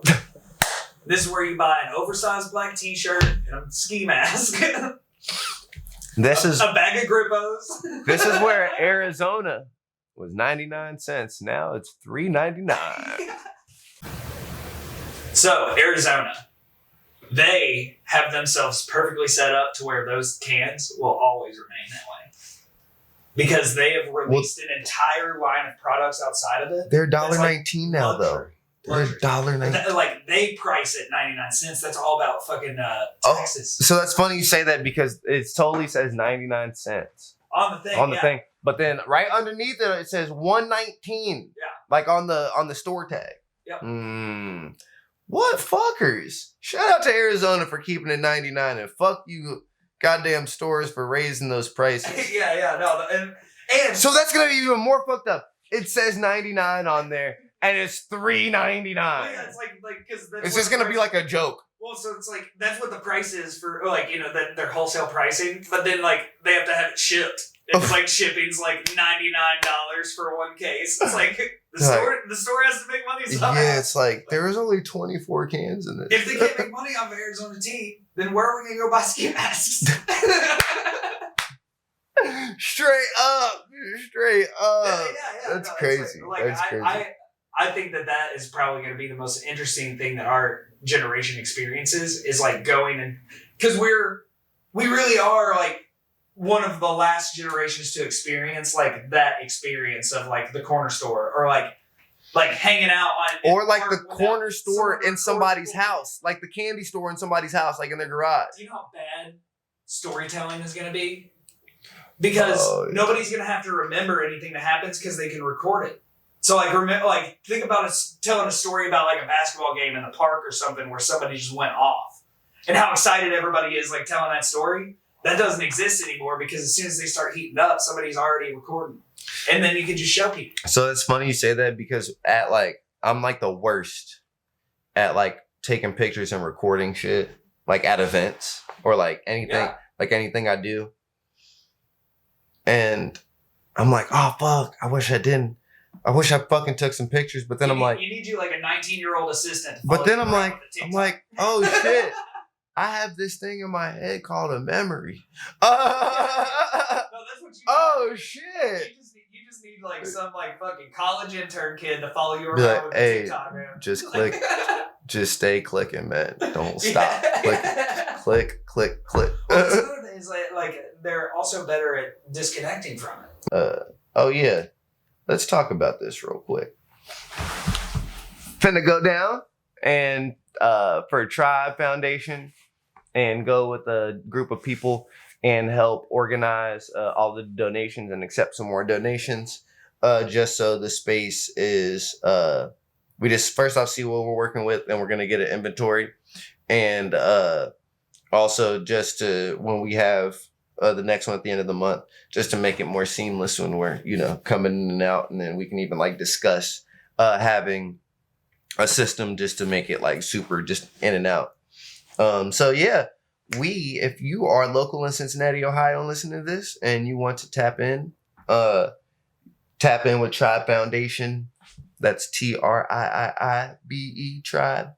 This is where you buy an oversized black t-shirt and a ski mask. This is a bag of Grippos. this is where Arizona was 99 cents. Now it's $3.99. So Arizona, they have themselves perfectly set up to where those cans will always remain that way. Because they have released an entire line of products outside of it. They're $1.19 now, though. They're Luxury. $1.19. Like, they price at 99 cents. That's all about fucking taxes. So that's funny you say that because it totally says 99 cents On the thing. on the thing. But then right underneath it says 119. Yeah. Like on the store tag. Yep. What fuckers? Shout out to Arizona for keeping it 99 and fuck you goddamn stores for raising those prices. No, and So that's gonna be even more fucked up. It says 99 on there and it's $3.99. yeah, it's like because It's just gonna be like a joke. Well, so it's like that's what the price is for, like, you know, their wholesale pricing, but then like they have to have it shipped. It's like shipping's like $99 for one case. It's like the store has to make money somehow. Yeah, it's like there was only 24 cans in it. If they can't make money off Arizona tea, then where are we gonna go buy ski masks? Straight up. Yeah, That's no, crazy. Like, That's crazy. I think that is probably going to be the most interesting thing that our generation experiences is like going and because we really are like one of the last generations to experience like that experience of like the corner store or like hanging out on Or like the corner store in somebody's house, like the candy store in somebody's house, like in their garage. Do you know how bad storytelling is going to be? Because nobody's going to have to remember anything that happens because they can record it. So think about us telling a story about like a basketball game in the park or something where somebody just went off and how excited everybody is like telling that story. That doesn't exist anymore because as soon as they start heating up, somebody's already recording. And then you can just show people. So it's funny you say that because I'm like the worst at like taking pictures and recording shit like at events or like anything I do. And I'm like, oh fuck, I wish I fucking took some pictures, but then I'm like, you need like a 19-year-old assistant. But then I'm like, oh shit, I have this thing in my head called a memory. No, that's what you Oh need. shit. You just need like some like fucking college intern kid to follow you Be around like, with hey, TikTok, man. just click, just stay clicking, man. Don't stop. Click. Well, it's another thing is like they're also better at disconnecting from it. Oh yeah. Let's talk about this real quick. Finna go down and for Tribe Foundation and go with a group of people and help organize all the donations and accept some more donations. Just so the space is we just first off see what we're working with and we're gonna get an inventory. And also just to when we have the next one at the end of the month, just to make it more seamless when we're, coming in and out. And then we can even like discuss having a system just to make it like super just in and out. So yeah, if you are local in Cincinnati, Ohio, and listening to this and you want to tap in with Tribe Foundation. That's TRIIIBE Tribe.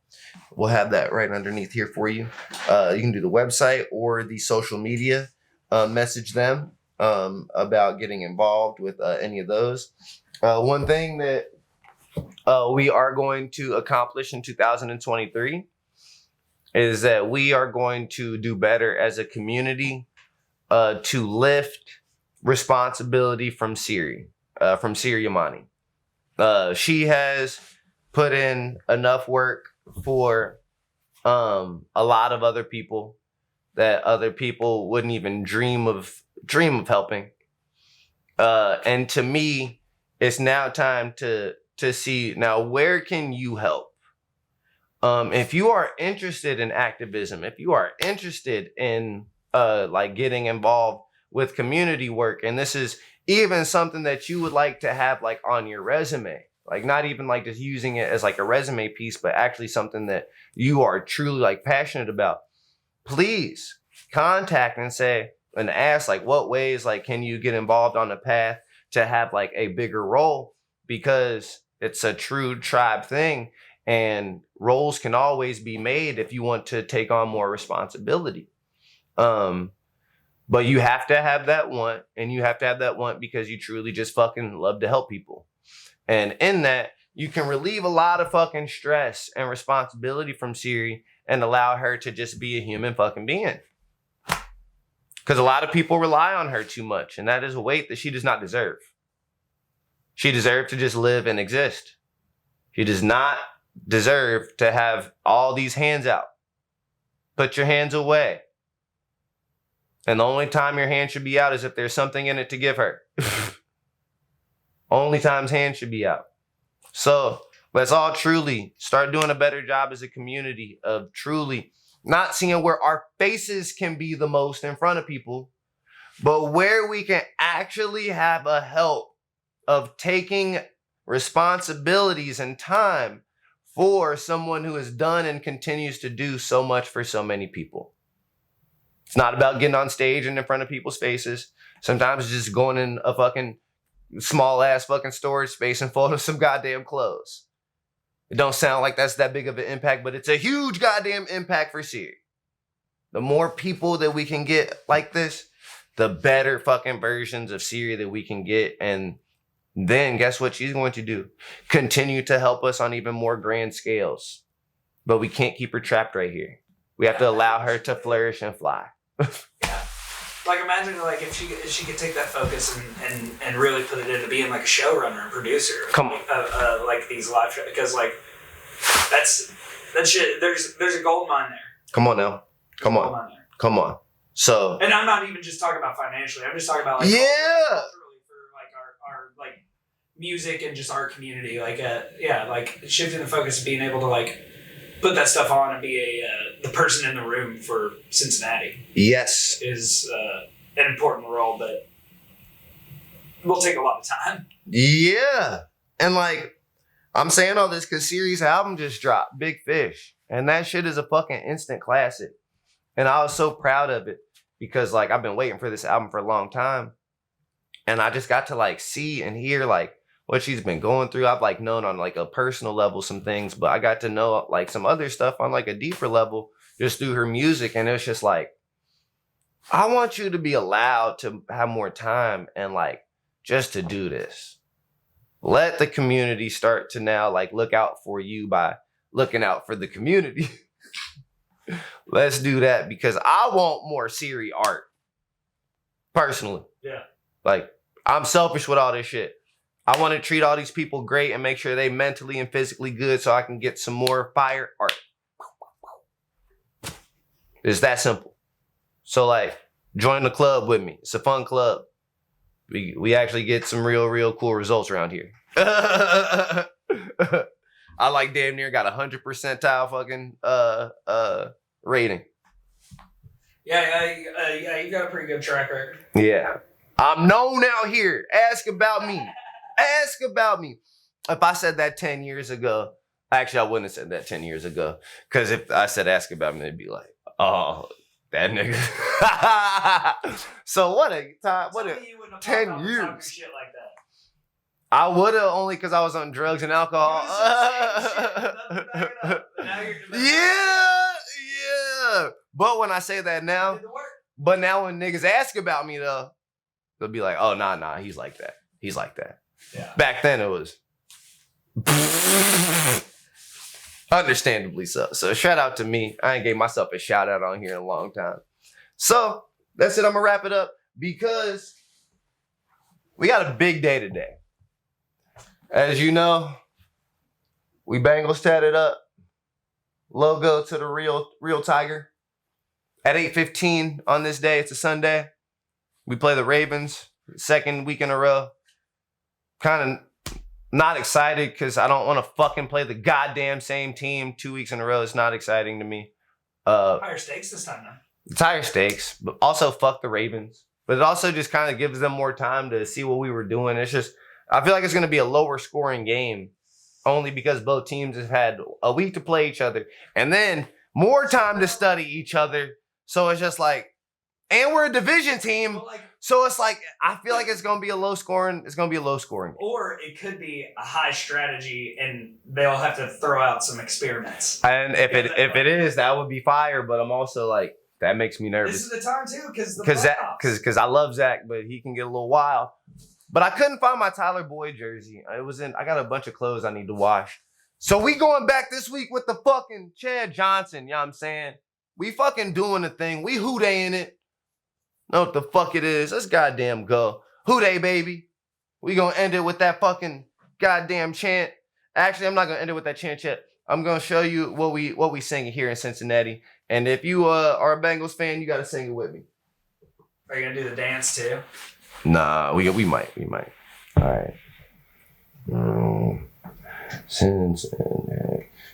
We'll have that right underneath here for you. You can do the website or the social media. Message them about getting involved with any of those. One thing that we are going to accomplish in 2023 is that we are going to do better as a community to lift responsibility from Siri Yamani. She has put in enough work for a lot of other people that other people wouldn't even dream of helping. And to me, it's now time to see now where can you help? If you are interested in activism, if you are interested in like getting involved with community work, and this is even something that you would like to have like on your resume, like not even like just using it as like a resume piece, but actually something that you are truly like passionate about, please contact and ask like what ways like can you get involved on the path to have like a bigger role, because it's a true tribe thing and roles can always be made if you want to take on more responsibility. But you have to have that want, and you have to have that want because you truly just fucking love to help people. And in that, you can relieve a lot of fucking stress and responsibility from Siri and allow her to just be a human fucking being. Because a lot of people rely on her too much, and that is a weight that she does not deserve. She deserves to just live and exist. She does not deserve to have all these hands out. Put your hands away. And the only time your hand should be out is if there's something in it to give her. Only times hands should be out. So let's all truly start doing a better job as a community of truly not seeing where our faces can be the most in front of people, but where we can actually have a help of taking responsibilities and time for someone who has done and continues to do so much for so many people. It's not about getting on stage and in front of people's faces. Sometimes it's just going in a fucking small ass fucking storage space and folding some goddamn clothes. It don't sound like that's that big of an impact, but it's a huge goddamn impact for Siri. The more people that we can get like this, the better fucking versions of Siri that we can get. And then guess what she's going to do? Continue to help us on even more grand scales. But we can't keep her trapped right here. We have to allow her to flourish and fly. Yeah. Like imagine like if she could take that focus and really put it into being like a showrunner and producer. Come on. Like these live shows, because like that's shit. There's a gold mine there. Come on now. Come Gold on. mine there. Come on. So. And I'm not even just talking about financially. I'm just talking about like Yeah. culturally for like our like music and just our community. Like like shifting the focus of being able to like put that stuff on and be the person in the room for Cincinnati. Yes. Is an important role that will take a lot of time. Yeah. And like, I'm saying all this because Siri's album just dropped, Big Fish. And that shit is a fucking instant classic. And I was so proud of it because like I've been waiting for this album for a long time. And I just got to like see and hear like what she's been going through. I've like known on like a personal level some things, but I got to know like some other stuff on like a deeper level just through her music. And it's just like, I want you to be allowed to have more time and like just to do this. Let the community start to now like look out for you by looking out for the community. Let's do that because I want more Siri art. Personally. Yeah. Like, I'm selfish with all this shit. I want to treat all these people great and make sure they mentally and physically good so I can get some more fire art. It's that simple. So like, join the club with me. It's a fun club. We actually get some real cool results around here. I like damn near got 100 percentile fucking rating. Yeah, you got a pretty good track record. Yeah. I'm known out here. Ask about me. Ask about me. If I said that 10 years ago, actually I wouldn't have said that 10 years ago. Because if I said ask about me, they'd be like, oh, that nigga. So what a time, what a 10 years. Shit like that. I would have only because I was on drugs and alcohol. Yeah. But when I say that now, but now when niggas ask about me though, they'll be like, oh, nah, he's like that. He's like that. Yeah. Back then it was understandably so. So shout out to me. I ain't gave myself a shout out on here in a long time. So that's it. I'm gonna wrap it up because we got a big day today. As you know, we Bengals tatted up. Logo to the real Tiger. At 8:15 on this day, it's a Sunday. We play the Ravens, second week in a row. Kind of not excited because I don't want to fucking play the goddamn same team 2 weeks in a row. It's not exciting to me. Higher stakes this time, though. It's higher stakes, but also fuck the Ravens. But it also just kind of gives them more time to see what we were doing. It's just, I feel like it's going to be a lower scoring game only because both teams have had a week to play each other and then more time to study each other. So it's just like, and we're a division team. So it's like, I feel like it's going to be a low scoring. It's going to be a low scoring game. Or it could be a high strategy and they'll have to throw out some experiments. And if it is, that would be fire. But I'm also like, That makes me nervous. This is the time too, because Because I love Zach, but he can get a little wild. But I couldn't find my Tyler Boyd jersey. I got a bunch of clothes I need to wash. So we going back this week with the fucking Chad Johnson, you know what I'm saying? We fucking doing the thing. We hoo-daying it. Know what the fuck it is. Let's goddamn go. Hoo-day, baby. We gonna end it with that fucking goddamn chant. Actually, I'm not gonna end it with that chant yet. I'm gonna show you what we sing here in Cincinnati. And if you are a Bengals fan, you gotta sing it with me. Are you gonna do the dance too? Nah, we might. All right.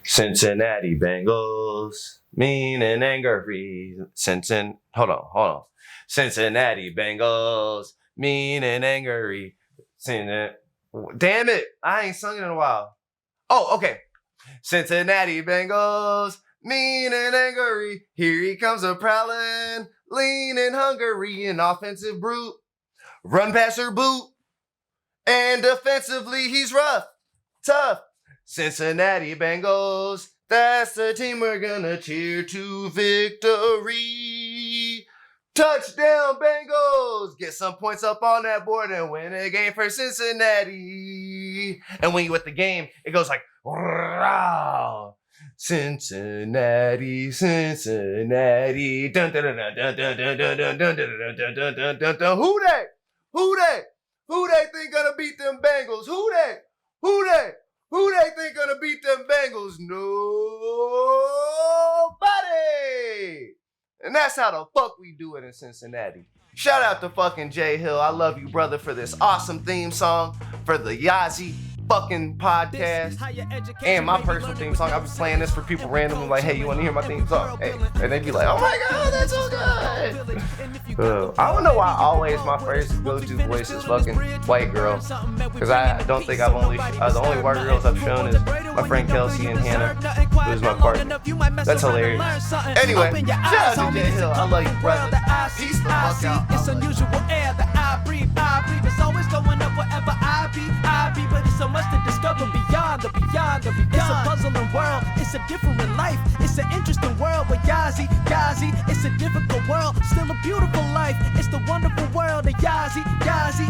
Cincinnati Bengals, mean and angry. Hold on. Cincinnati Bengals, mean and angry. Damn it, I ain't sung it in a while. Oh, okay. Cincinnati Bengals, mean and angry. Here he comes a prowling, lean and hungry, an offensive brute. Run passer boot. And defensively, he's rough, tough. Cincinnati Bengals, that's the team we're gonna cheer to victory. Touchdown Bengals! Get some points up on that board and win a game for Cincinnati. And when you at the game, it goes like, Rah! Cincinnati, Cincinnati. Dun, dun, dun, dun, dun, dun, dun, dun, dun, dun, dun, dun, dun, dun, dun. Who they? Who they think gonna beat them Bengals? Who they think gonna beat them Bengals? Nobody! And that's how the fuck we do it in Cincinnati. Shout out to fucking Jay Hill. I love you, brother, for this awesome theme song for the Yazi fucking podcast and my personal theme song. I've been playing this for people randomly, like, hey, you want to hear my theme song? Hey, and they'd be like, oh my god, that's so good. I don't know why always my first go-to voice is fucking white girl, because I don't think I've only the only white girls I've shown is my friend Kelsey and Hannah, who's my partner. That's hilarious. Anyway, shout out to Jay Hill. I love you, brother. Peace the fuck out. It's unusual air that I breathe. It's always going up wherever I be, but it's so much to discover beyond the beyond. It's a puzzling world, it's a different life. It's an interesting world with Yazi. It's a difficult world, still a beautiful life. It's the wonderful world of Yazi. Yazi.